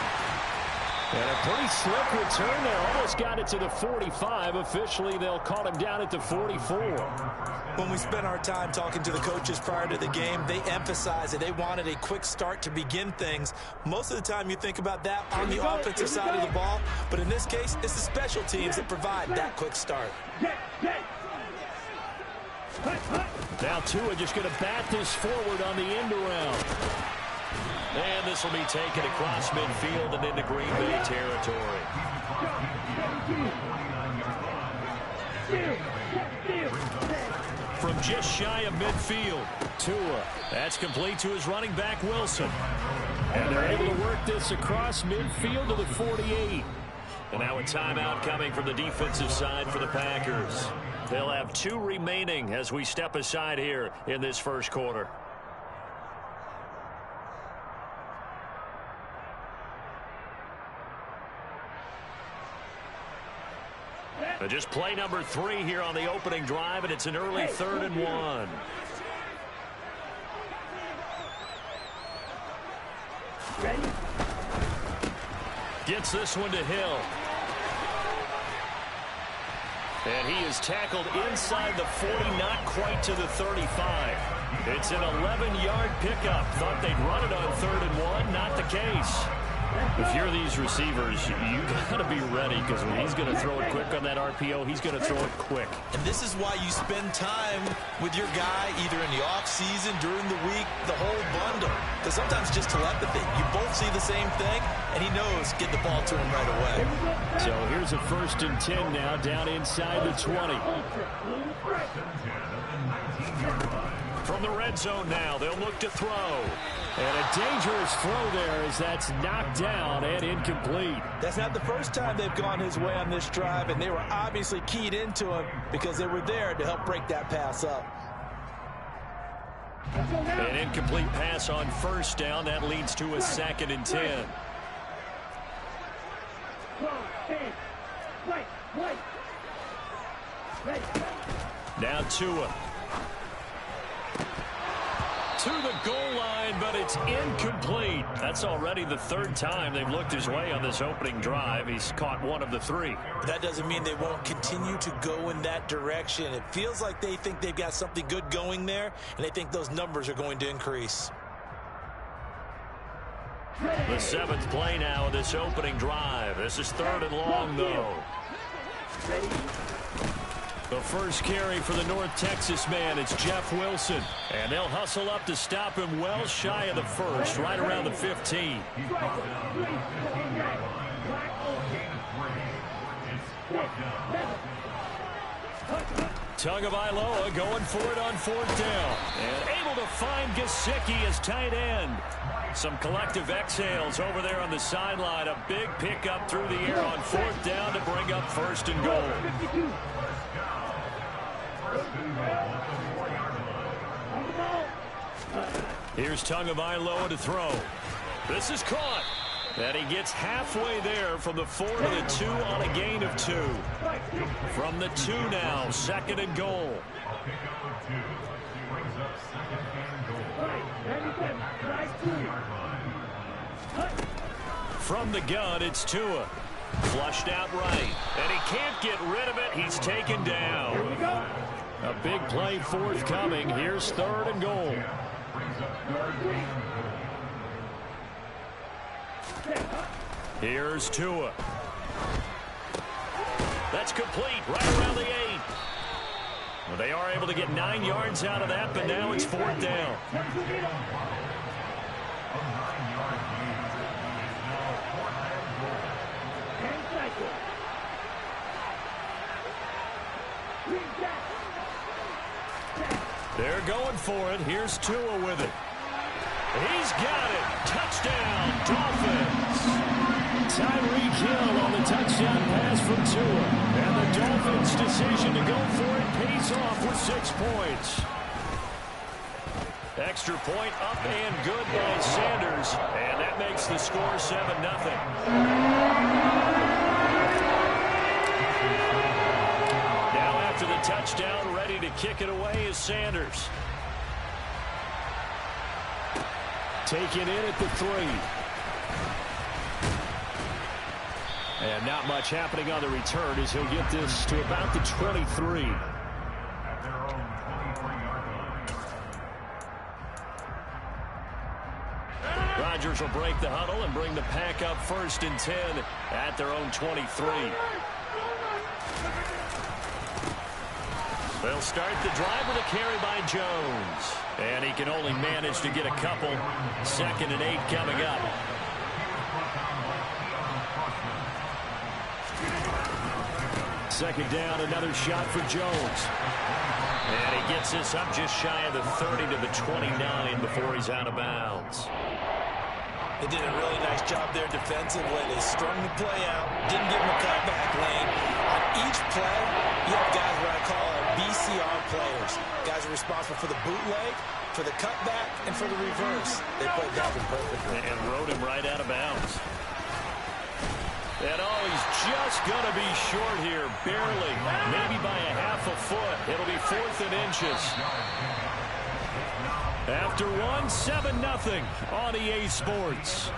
S4: And a pretty slick return there. Almost got it to the 45. Officially, they'll call him down at the 44.
S2: When we spent our time talking to the coaches prior to the game, they emphasized that they wanted a quick start to begin things. Most of the time you think about that on the offensive side of the ball, but in this case, it's the special teams that provide that quick start.
S4: Now Tua just going to bat this forward on the end around.
S1: And this will be taken across midfield and into Green Bay territory. From just shy of midfield,
S4: Tua.
S1: That's complete to his running back, Wilson.
S4: And they're able to work this across midfield to the 48.
S1: And now a timeout coming from the defensive side for the Packers. They'll have 2 remaining as we step aside here in this first quarter. Just play number 3 here on the opening drive, and it's an early 3rd and 1.
S4: Ready?
S1: Gets this one to Hill. And he is tackled inside the 40, not quite to the 35. It's an 11-yard pickup. Thought they'd run it on 3rd and 1. Not the case.
S4: If you're these receivers, you got to be ready, because when he's going to throw it quick on that RPO, he's going to throw it quick.
S2: And this is why you spend time with your guy either in the offseason, during the week, the whole bundle. Because sometimes just telepathy. You both see the same thing, and he knows get the ball to him right away.
S4: So here's a 1st and 10 now, down inside the 20.
S1: From the red zone now, they'll look to throw.
S4: And a dangerous throw there as that's knocked down and incomplete.
S3: That's not the first time they've gone his way on this drive, and they were obviously keyed into him because they were there to help break that pass up.
S1: An incomplete pass on 1st down. That leads to a 2nd and 10. Now Tua. To the goal line, but it's incomplete. That's already the 3rd time they've looked his way on this opening drive. He's caught 1 of the 3.
S2: But that doesn't mean they won't continue to go in that direction. It feels like they think they've got something good going there, and they think those numbers are going to increase.
S1: The 7th play now of this opening drive. This is 3rd and long, though. The first carry for the North Texas man, it's Jeff Wilson. And they'll hustle up to stop him well shy of the 1st, right around the 15. Tagovailoa going for it on 4th down. And able to find Gesicki as tight end. Some collective exhales over there on the sideline. A big pickup through the air on 4th down to bring up 1st and goal. Here's Tagovailoa to throw. This is caught. And he gets halfway there from the 4 to the 2 on a gain of 2. From the 2 now, 2nd and goal. From the gun, it's Tua. Flushed out right. And he can't get rid of it. He's taken down.
S4: A big play forthcoming. Here's 3rd and goal.
S1: Here's Tua. That's complete right around the 8. Well, they are able to get 9 yards out of that, but now it's 4th down. They're going for it. Here's Tua with it. He's got it. Touchdown, Dolphins.
S4: Tyreek Hill on the touchdown pass from Tua. And the Dolphins' decision to go for it pays off with 6 points.
S1: Extra point up and good by Sanders. And that makes the score 7-0. Now after the touchdown, ready to kick it away is Sanders.
S4: Taken in at the 3. And not much happening on the return as he'll get this to about the 23.
S1: Rodgers will break the huddle and bring the pack up 1st and 10 at their own 23. They'll start the drive with a carry by Jones. And he can only manage to get a couple. 2nd and 8 coming up.
S4: Second down, another shot for Jones.
S1: And he gets this up just shy of the 30 to the 29 before he's out of bounds.
S2: They did a really nice job there defensively. They strung the play out, didn't give him a cutback lane. On each play, you have guys what I call BCR players. Guys are responsible for the bootleg, for the cutback, and for the reverse. They played that one perfectly.
S1: And rode him right out of bounds. And he's just going to be short here, barely, maybe by a half a foot. It'll be 4th and inches. After 7-0 on EA Sports.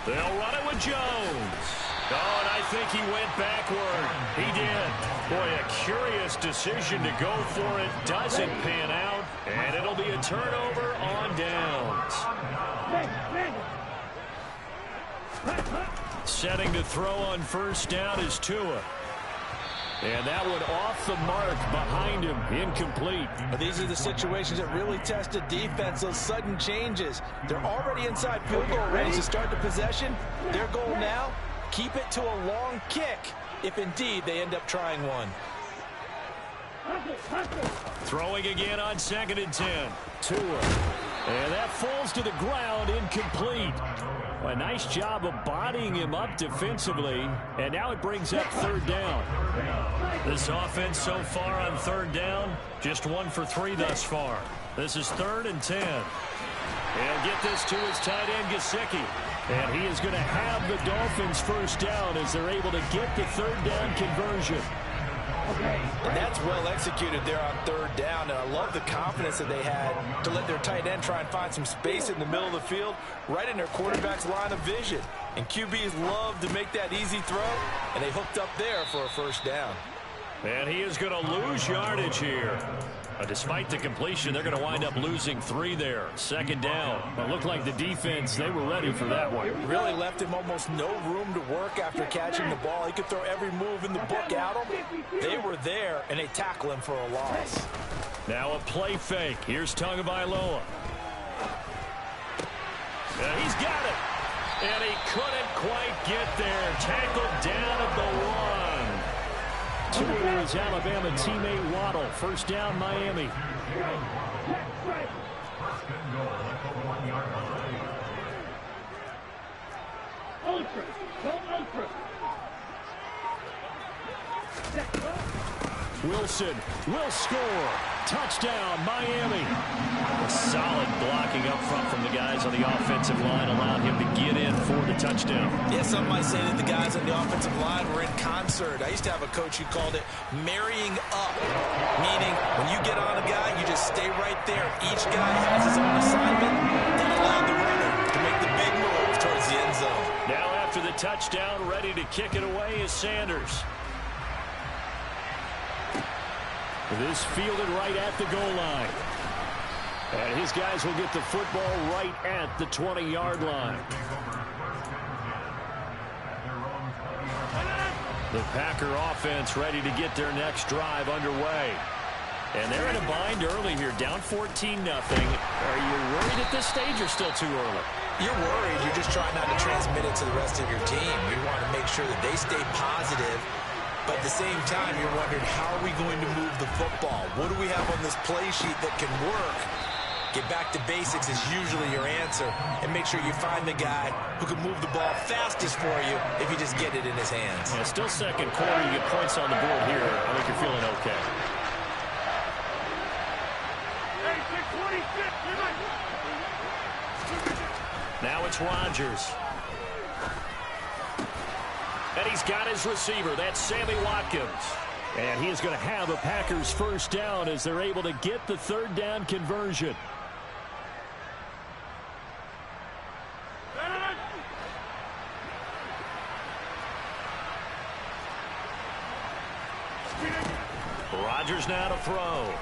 S1: They'll run it with Jones. Oh, and I think he went backward. He did. Boy, a curious decision to go for it. Doesn't pan out. And it'll be a turnover on downs. Setting to throw on 1st down is Tua. And that one off the mark behind him. Incomplete.
S3: These are the situations that really test a defense. Those sudden changes. They're already inside field goal range to start the possession. Their goal now, keep it to a long kick if indeed they end up trying one.
S1: Throwing again on 2nd and 10.
S4: Tua. And that falls to the ground, incomplete. A nice job of bodying him up defensively. And now it brings up 3rd down.
S1: This offense so far on 3rd down, just 1 for 3 thus far. This is 3rd and 10. He'll get this to his tight end, Gesicki.
S4: And he is going to have the Dolphins 1st down as they're able to get the 3rd down conversion.
S3: And that's well executed there on 3rd down, and I love the confidence that they had to let their tight end try and find some space in the middle of the field, right in their quarterback's line of vision. And QBs love to make that easy throw, and they hooked up there for a 1st down.
S1: And he is going to lose yardage here. Despite the completion, they're going to wind up losing 3 there. 2nd down.
S4: It looked like the defense, they were ready for that one.
S3: Really left him almost no room to work after catching the ball. He could throw every move in the book at him. They were there, and they tackle him for a loss.
S1: Now a play fake. Here's Tagovailoa. He's got it. And he couldn't quite get there. Tackled down at the 1.
S4: To his Alabama teammate Waddle. 1st down, Miami. Wilson will score. Touchdown, Miami.
S1: Solid blocking up front from the guys on the offensive line allowed him to get in for the touchdown.
S2: Yeah, some might say that the guys on the offensive line were in concert. I used to have a coach who called it marrying up, meaning when you get on a guy, you just stay right there. Each guy has his own assignment. That allowed the runner to make the big move towards the end zone.
S1: Now after the touchdown, ready to kick it away is Sanders.
S4: This fielded right at the goal line. And his guys will get the football right at the 20-yard line.
S1: The Packer offense ready to get their next drive underway. And they're in a bind early here, down 14-0. Are you worried at this stage or still too early?
S2: You're worried. You're just trying not to transmit it to the rest of your team. You want to make sure that they stay positive. But at the same time, you're wondering, how are we going to move the football? What do we have on this play sheet that can work? Get back to basics is usually your answer. And make sure you find the guy who can move the ball fastest for you if you just get it in his hands.
S1: Yeah, still second quarter. You get points on the board here. I think you're feeling okay. Now it's Rodgers. And he's got his receiver. That's Sammy Watkins. And he is going to have a Packers first down as they're able to get the third down conversion. Rodgers now to throw.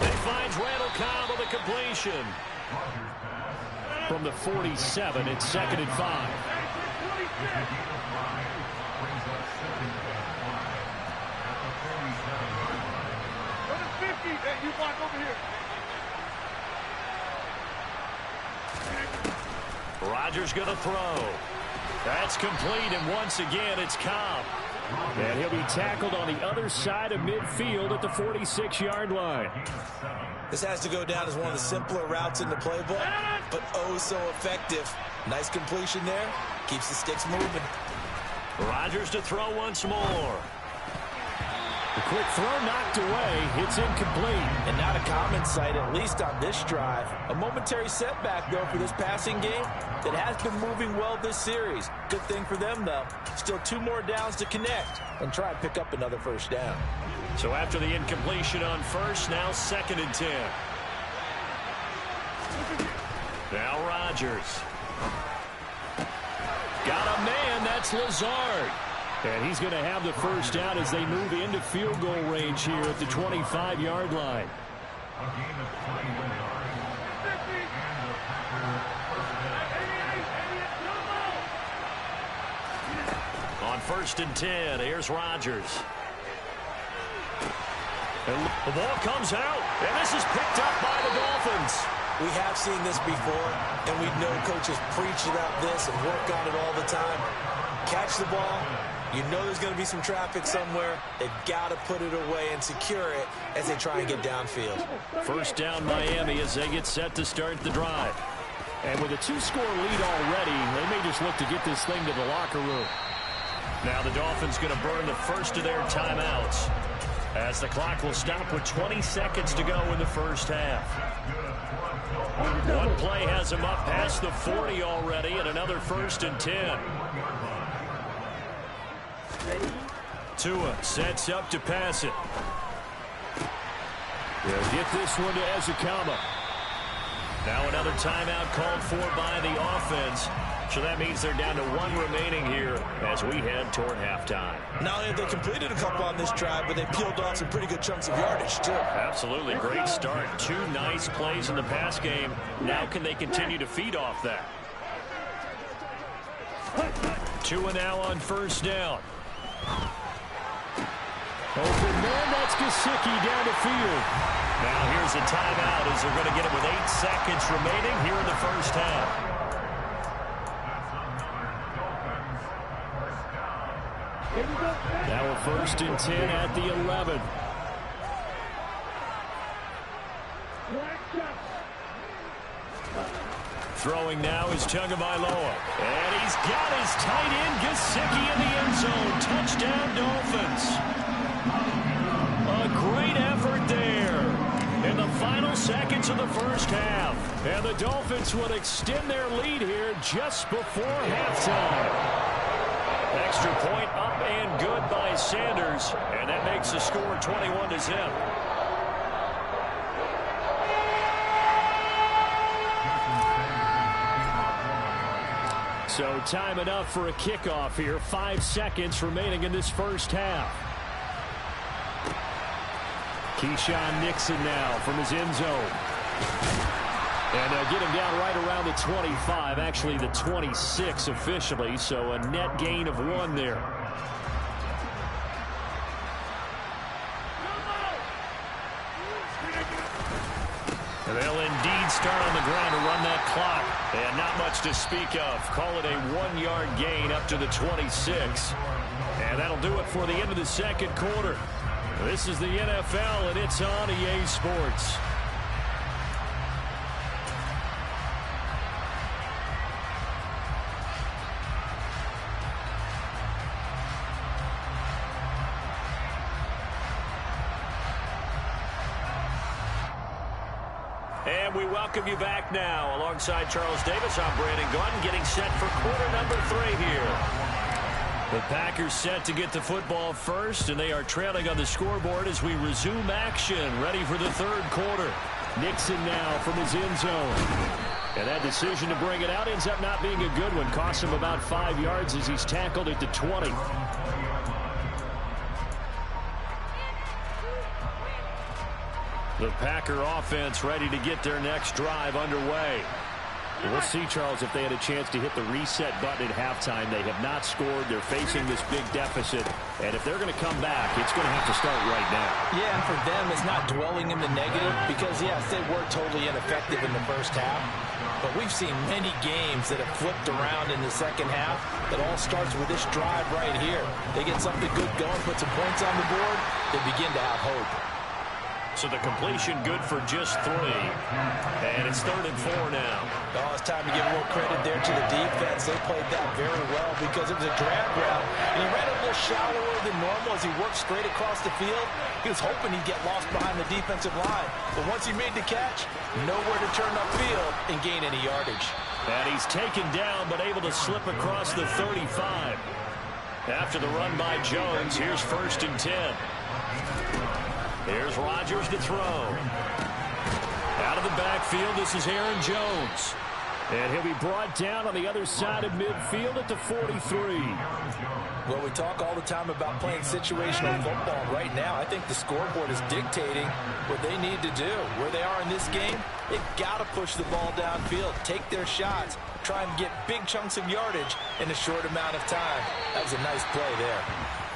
S1: He finds Randall Cobb on the completion. From the 47, it's 2nd and 5. Rodgers going to throw. That's complete, and once again, it's Cobb. And he'll be tackled on the other side of midfield at the 46-yard line.
S2: This has to go down as one of the simpler routes in the playbook, but oh so effective. Nice completion there. Keeps the sticks moving.
S1: Rodgers to throw once more. The quick throw knocked away. It's incomplete.
S3: And not a common sight, at least on this drive. A momentary setback, though, for this passing game that has been moving well this series. Good thing for them, though. Still 2 more downs to connect and try and pick up another first down.
S1: So after the incompletion on first, now 2nd and 10. Now Rodgers. Got a man. That's Lazard. And he's going to have the first down as they move into field goal range here at the 25-yard line. On 1st and 10, here's Rodgers. And the ball comes out, and this is picked up by the Dolphins.
S2: We have seen this before, and we know coaches preach about this and work on it all the time. Catch the ball. You know there's going to be some traffic somewhere. They've got to put it away and secure it as they try and get downfield.
S1: First down Miami as they get set to start the drive. And with a 2-score lead already, they may just look to get this thing to the locker room. Now the Dolphins going to burn the first of their timeouts as the clock will stop with 20 seconds to go in the first half. One play has them up past the 40 already, and another 1st and 10. Tua sets up to pass it. They'll get this one to Ezekama. Now another timeout called for by the offense. So that means they're down to 1 remaining here as we head toward halftime.
S2: Not only have they completed a couple on this drive, but they peeled off some pretty good chunks of yardage, too.
S1: Absolutely. Great start. 2 nice plays in the pass game. Now can they continue to feed off that? Tua now on first down. Open man, that's Gesicki down the field. Now here's a timeout as they're going to get it with 8 seconds remaining here in the first half. Now a 1st and 10 at the 11. Throwing now is Tagovailoa. And he's got his tight end, Gesicki, in the end zone. Touchdown, Dolphins. A great effort there in the final seconds of the first half. And the Dolphins will extend their lead here just before halftime. Extra point up and good by Sanders. And that makes the score 21-0. So time enough for a kickoff here. 5 seconds remaining in this first half. Keyshawn Nixon now from his end zone. And they'll get him down right around the 25, actually the 26 officially, so a net gain of 1 there. They'll indeed start on the ground to run that clock. And not much to speak of. Call it a 1-yard gain up to the 26. And that'll do it for the end of the second quarter. This is the NFL, and it's on EA Sports. And we welcome you back now. Alongside Charles Davis, I'm Brandon Gaudin, getting set for quarter number 3 here. The Packers set to get the football first, and they are trailing on the scoreboard as we resume action, ready for the third quarter. Nixon now from his end zone. And that decision to bring it out ends up not being a good one. Costs him about 5 yards as he's tackled at the 20. The Packer offense ready to get their next drive underway. We'll see, Charles, if they had a chance to hit the reset button at halftime. They have not scored. They're facing this big deficit. And if they're going to come back, it's going to have to start right now.
S2: Yeah, and for them, it's not dwelling in the negative because, yes, they were totally ineffective in the first half. But we've seen many games that have flipped around in the second half. It all starts with this drive right here. They get something good going, put some points on the board, they begin to have hope.
S1: So the completion good for just 3. And it's 3rd and 4 now.
S2: Oh, it's time to give a little credit there to the defense. They played that very well because it was a drag route. And he ran a little shallower than normal as he worked straight across the field. He was hoping he'd get lost behind the defensive line. But once he made the catch, nowhere to turn upfield and gain any yardage.
S1: And he's taken down but able to slip across the 35. After the run by Jones, here's 1st and 10. Here's Rodgers to throw. Out of the backfield, this is Aaron Jones. And he'll be brought down on the other side of midfield at the 43.
S2: Well, we talk all the time about playing situational football. Right now, I think the scoreboard is dictating what they need to do. Where they are in this game, they've got to push the ball downfield, take their shots, try and get big chunks of yardage in a short amount of time. That was a nice play there.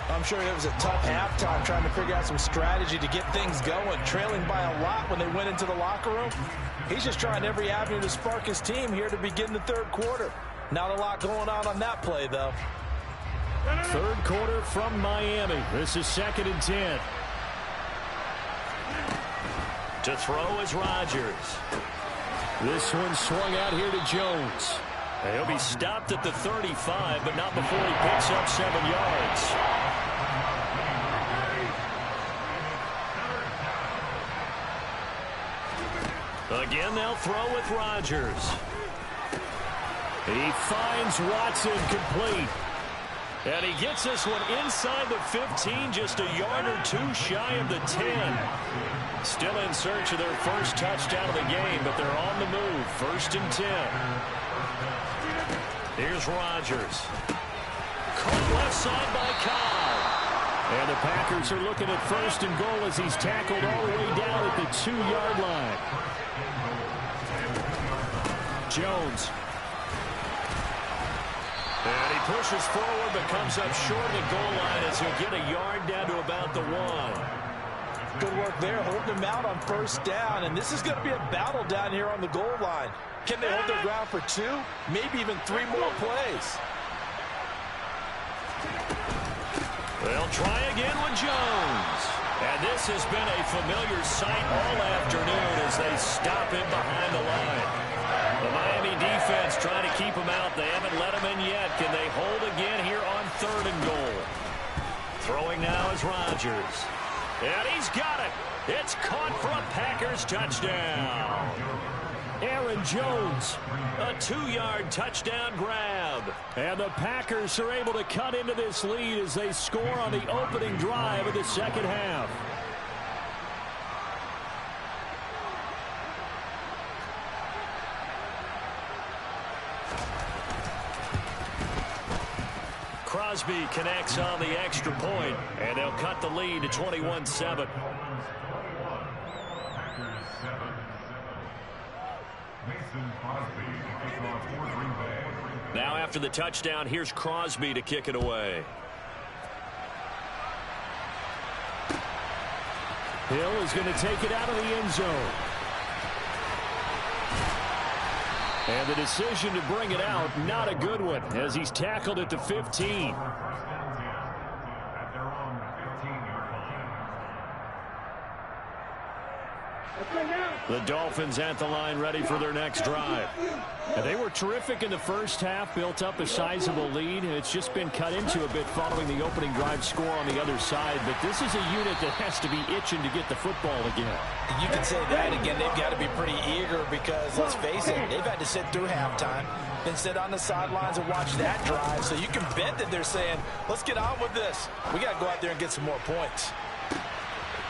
S2: I'm sure it was a tough halftime trying to figure out some strategy to get things going, trailing by a lot when they went into the locker room. He's just trying every avenue to spark his team here to begin the third quarter. Not a lot going on that play, though.
S4: Third quarter from Miami. This is 2nd and 10.
S1: To throw is Rodgers.
S4: This one swung out here to Jones.
S1: He'll be stopped at the 35, but not before he picks up 7 yards. Again, they'll throw with Rodgers.
S4: He finds Watson complete.
S1: And he gets this one inside the 15, just a yard or 2 shy of the 10. Still in search of their first touchdown of the game, but they're on the move. 1st and 10. Here's Rodgers. Caught left side by Cobb.
S4: And the Packers are looking at 1st and goal as he's tackled all the way down at the 2-yard line. Jones.
S1: And he pushes forward but comes up short of the goal line as he'll get a yard down to about the 1.
S2: Good work there, holding them out on 1st down. And this is going to be a battle down here on the goal line. Can they hold their ground for 2, maybe even 3 more plays?
S1: They'll try again with Jones. And this has been a familiar sight all afternoon as they stop him behind the line. The Miami defense trying to keep him out. They haven't let him in yet. Can they hold again here on 3rd and goal? Throwing now is Rodgers. And he's got it. It's caught for a Packers touchdown.
S4: Aaron Jones.
S1: A 2-yard touchdown grab.
S4: And the Packers are able to cut into this lead as they score on the opening drive of the second half.
S1: Crosby connects on the extra point, and they'll cut the lead to 21-7. Now after the touchdown, here's Crosby to kick it away.
S4: Hill is going to take it out of the end zone. And the decision to bring it out, not a good one, as he's tackled at the 15. The Dolphins at the line, ready for their next drive. And they were terrific in the first half, built up a sizable lead, and it's just been cut into a bit following the opening drive score on the other side. But this is a unit that has to be itching to get the football again.
S3: You can say that again. They've got to be pretty eager because, let's face it, they've had to sit through halftime, then sit on the sidelines and watch that drive. So you can bet that they're saying, let's get on with this. We got to go out there and get some more points.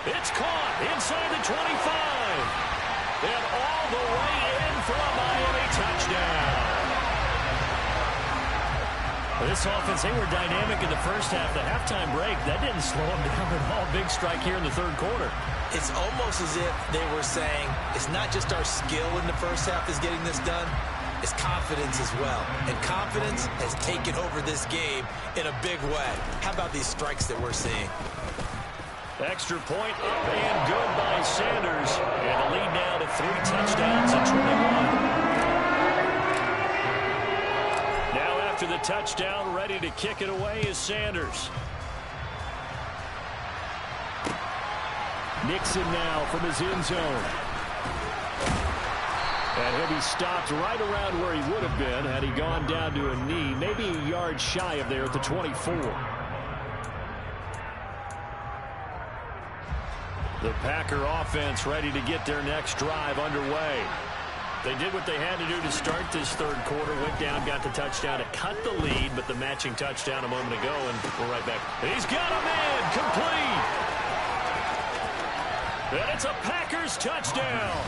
S1: It's caught inside the 25. And all the way in for a Miami touchdown. This offense, they were dynamic in the first half. The halftime break, that didn't slow them down at all. Big strike here in the third quarter.
S2: It's almost as if they were saying, it's not just our skill in the first half that's getting this done, it's confidence as well. And confidence has taken over this game in a big way. How about these strikes that we're seeing?
S1: Extra point up and good by Sanders. And the lead now to 3 touchdowns and 21. Now after the touchdown, ready to kick it away is Sanders.
S4: Nixon now from his end zone. And he'll be stopped right around where he would have been had he gone down to a knee, maybe a yard shy of there at the 24.
S1: The Packer offense ready to get their next drive underway. They did what they had to do to start this third quarter. Went down, got the touchdown to cut the lead, but the matching touchdown a moment ago, and we're right back. He's got a man, complete. And it's a Packers touchdown.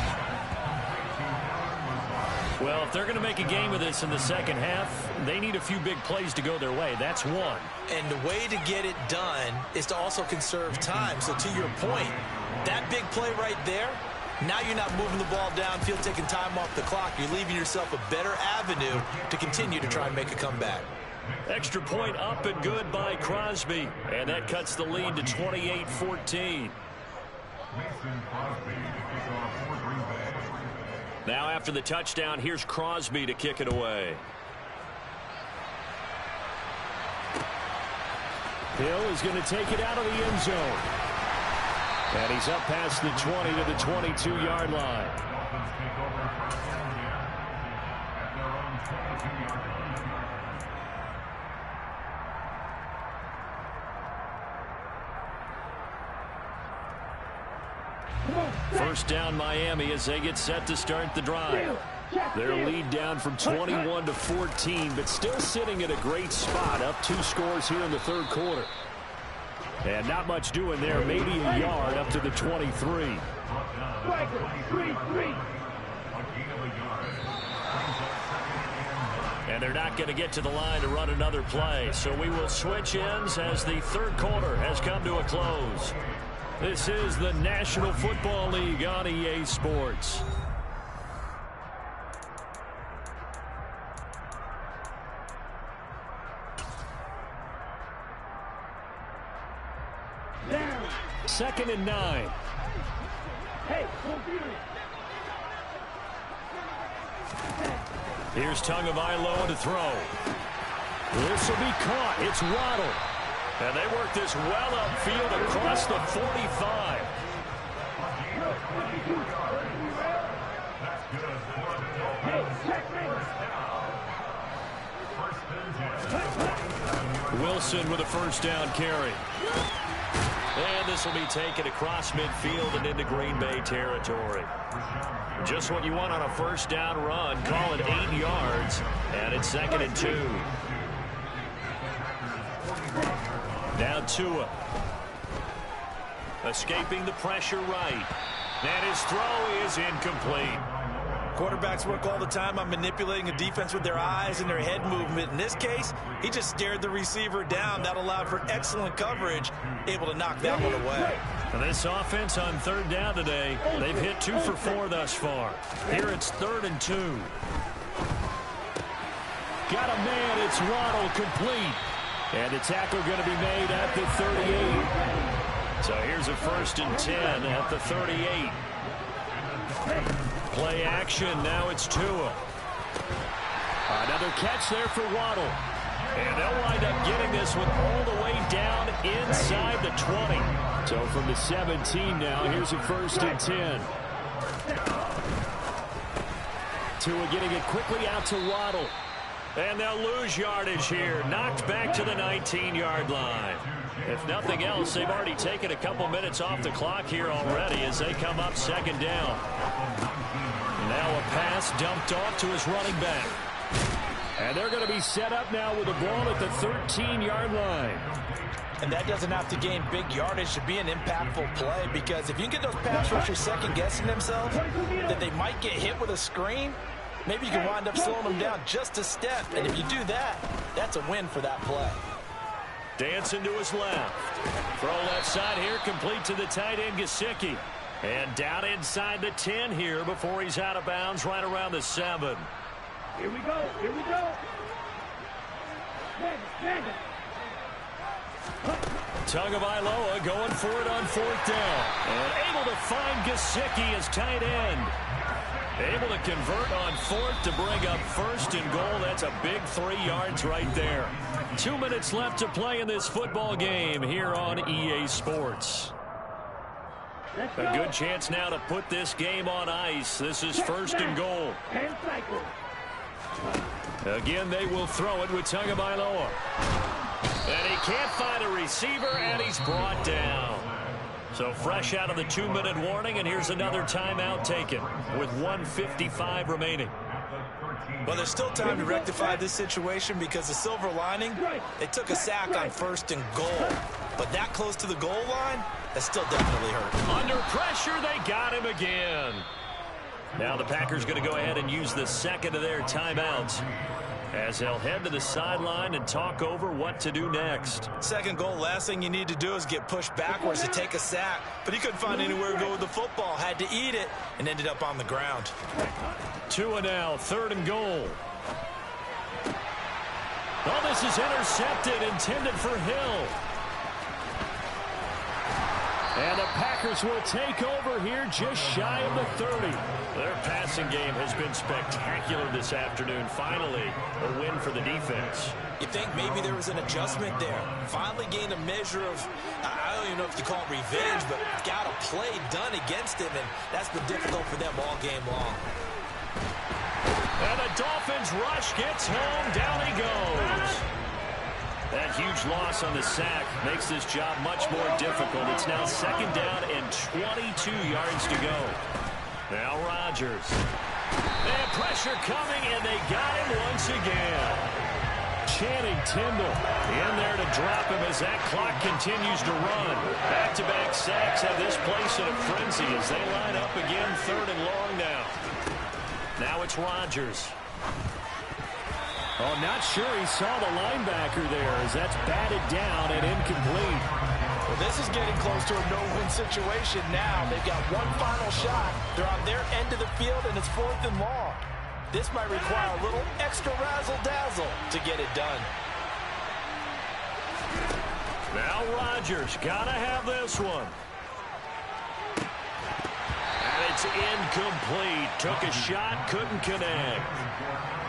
S1: Well, if they're going to make a game of this in the second half, they need a few big plays to go their way. That's one.
S2: And the way to get it done is to also conserve time. So to your point, that big play right there, now you're not moving the ball downfield, taking time off the clock. You're leaving yourself a better avenue to continue to try and make a comeback.
S1: Extra point up and good by Crosby. And that cuts the lead to 28-14. Now after the touchdown, here's Crosby to kick it away.
S4: Hill is going to take it out of the end zone. And he's up past the 20 to the 22-yard line.
S1: First down Miami as they get set to start the drive. Their lead down from 21 to 14, but still sitting at a great spot, up 2 scores here in the third quarter. And not much doing there, maybe a yard up to the 23. And they're not going to get to the line to run another play, so we will switch ends as the third quarter has come to a close. This is the National Football League on EA Sports.
S4: Second and 9.
S1: Here's Tagovailoa to throw.
S4: This will be caught. It's Waddle.
S1: And they work this well upfield across the 45. Wilson with a first down carry. And this will be taken across midfield and into Green Bay territory. Just what you want on a first down run. Call it 8 yards. And it's 2nd and 2. Now Tua. Escaping the pressure right. And his throw is incomplete.
S2: Quarterbacks work all the time on manipulating a defense with their eyes and their head movement. In this case, he just stared the receiver down. That allowed for excellent coverage, able to knock that one away.
S1: And this offense on third down today, they've hit 2 for 4 thus far. Here it's 3rd and 2.
S4: Got a man. It's Waddle, complete. And the tackle going to be made at the 38.
S1: So here's a 1st and 10 at the 38. Play action. Now it's Tua.
S4: Another catch there for Waddle. And they'll wind up getting this one all the way down inside the 20. So from the 17 now, here's a 1st and 10. Tua getting it quickly out to Waddle. And they'll lose yardage here. Knocked back to the 19-yard line. If nothing else, they've already taken a couple minutes off the clock here already as they come up 2nd down. Now a pass dumped off to his running back. And they're going to be set up now with the ball at the 13-yard line.
S2: And that doesn't have to gain big yardage to be an impactful play, because if you get those pass rushers second-guessing themselves, that they might get hit with a screen, maybe you can wind up slowing them down just a step. And if you do that, that's a win for that play.
S1: Dancing to his left. Throw left side here, complete to the tight end, Gesicki. And down inside the 10 here before he's out of bounds right around the 7.
S5: Here we go. Here we go.
S1: Tagovailoa going for it on 4th down. And able to find Gesicki as tight end. Able to convert on 4th to bring up 1st and goal. That's a big 3 yards right there. 2 minutes left to play in this football game here on EA Sports. A good chance now to put this game on ice. This is 1st and goal. Again, they will throw it with Tagovailoa. And he can't find a receiver, and he's brought down. So fresh out of the 2-minute warning, and here's another timeout taken with 1:55 remaining.
S2: Well, there's still time to rectify this situation, because the silver lining, they took a sack on 1st and goal. But that close to the goal line, that still definitely hurt.
S1: Under pressure, they got him again. Now the Packers going to go ahead and use the 2nd of their timeouts as they'll head to the sideline and talk over what to do next.
S2: 2nd goal, last thing you need to do is get pushed backwards to take a sack. But he couldn't find anywhere to go with the football. Had to eat it and ended up on the ground.
S1: Tua now, 3rd and goal. Oh, this is intercepted, intended for Hill. And the Packers will take over here just shy of the 30. Their passing game has been spectacular this afternoon. Finally, a win for the defense.
S2: You think maybe there was an adjustment there. Finally gained a measure of, I don't even know if you call it revenge, but got a play done against him, and that's been difficult for them all game long.
S1: And the Dolphins rush gets home. Down he goes. That huge loss on the sack makes this job much more difficult. It's now 2nd down and 22 yards to go. Now Rodgers. And pressure coming, and they got him once again. Channing Tindall in there to drop him as that clock continues to run. Back-to-back sacks have this place in a frenzy as they line up again 3rd and long now. Now it's Rodgers. Oh, not sure he saw the linebacker there as that's batted down and incomplete.
S3: Well, this is getting close to a no-win situation now. They've got one final shot. They're on their end of the field, and it's 4th and long. This might require a little extra razzle-dazzle to get it done.
S1: Now Rodgers, gotta have this one. And it's incomplete. Took a shot, couldn't connect.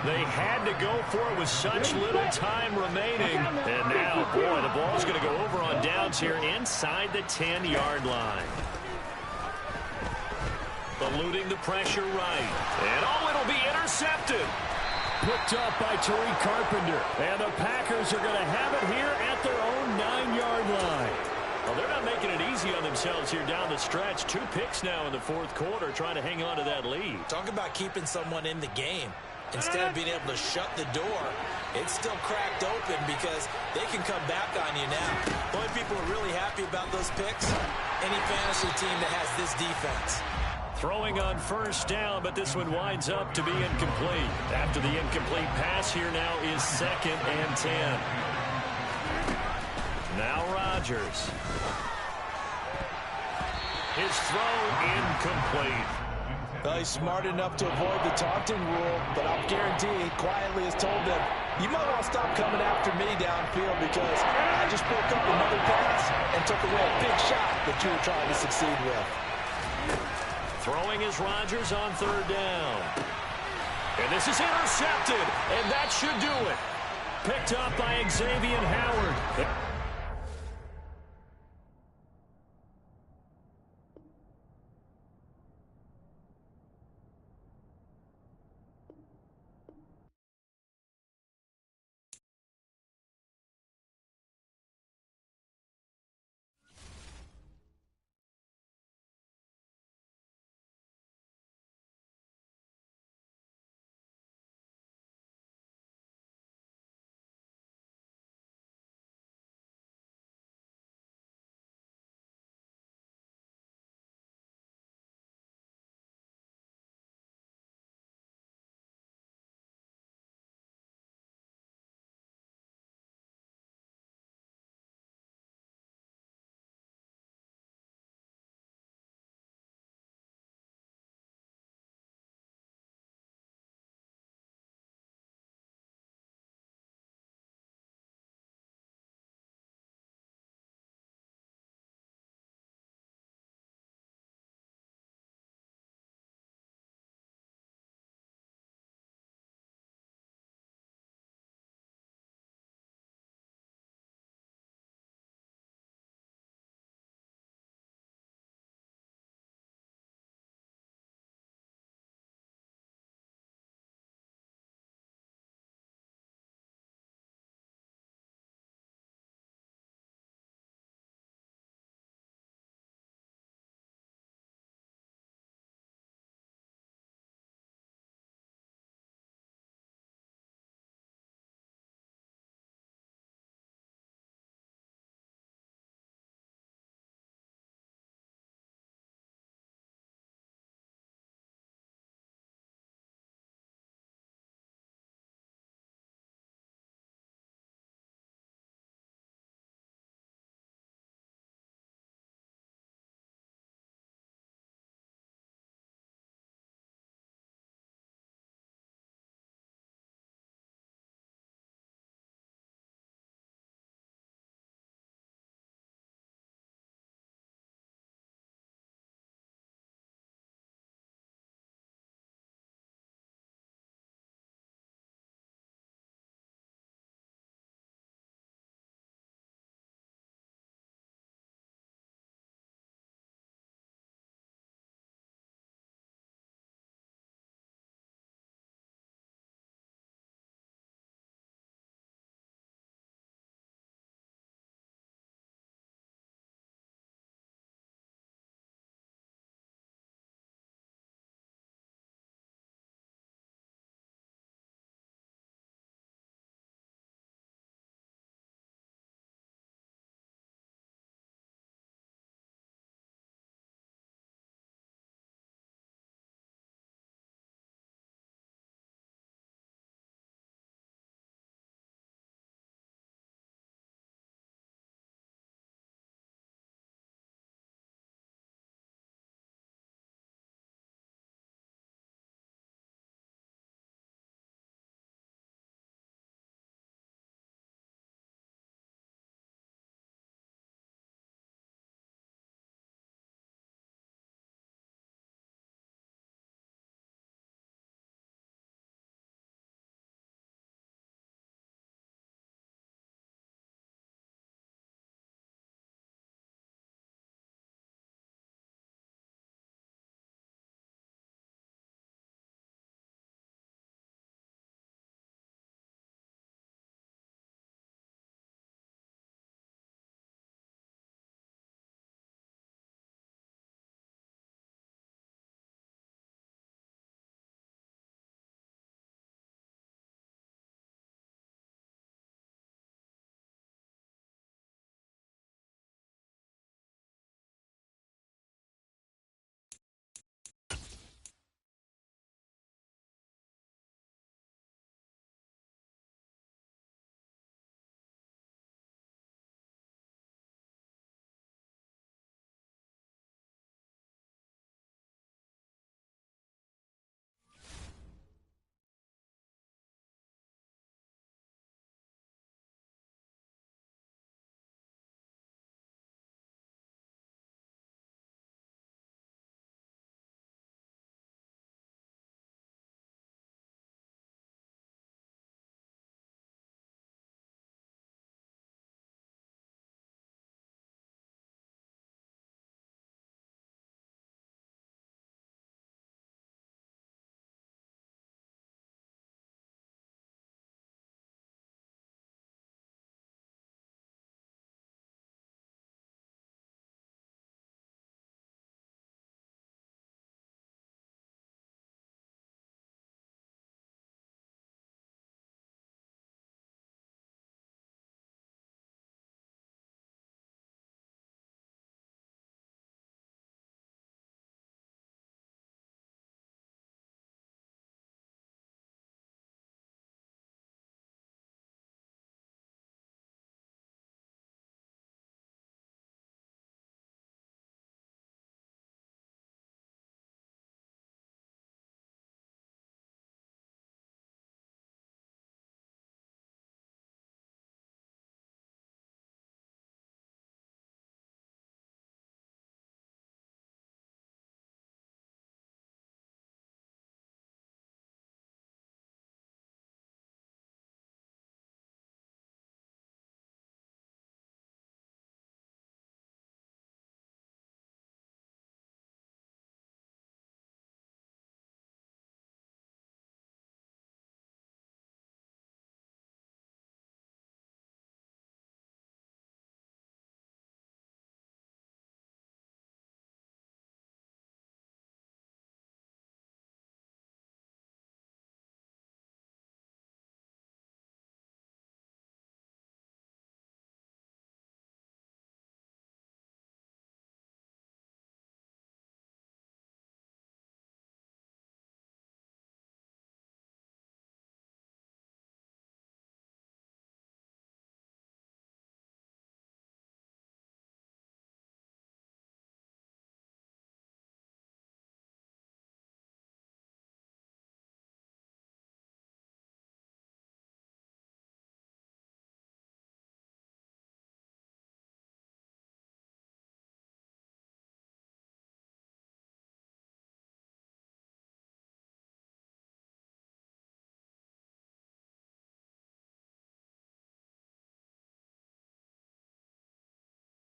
S1: They had to go for it with such little time remaining. And now, boy, the ball's going to go over on downs here inside the 10-yard line. Eluding the pressure right. And, oh, it'll be intercepted.
S4: Picked up by Tariq Carpenter.
S1: And the Packers are going to have it here at their own 9-yard line. Well, they're not making it easy on themselves here down the stretch. 2 picks now in the 4th quarter trying to hang on to that lead.
S2: Talk about keeping someone in the game. Instead of being able to shut the door, it's still cracked open because they can come back on you now. The only people who are really happy about those picks, any fantasy team that has this defense.
S1: Throwing on 1st down, but this one winds up to be incomplete. After the incomplete pass, here now is 2nd and 10. Now Rodgers. His throw incomplete.
S3: Well, he's smart enough to avoid the taunting rule, but I'll guarantee he quietly has told them, you might want to stop coming after me downfield because I just broke up another pass and took away a big shot that you were trying to succeed with.
S1: Throwing is Rodgers on 3rd down. And this is intercepted, and that should do it. Picked up by Xavier Howard.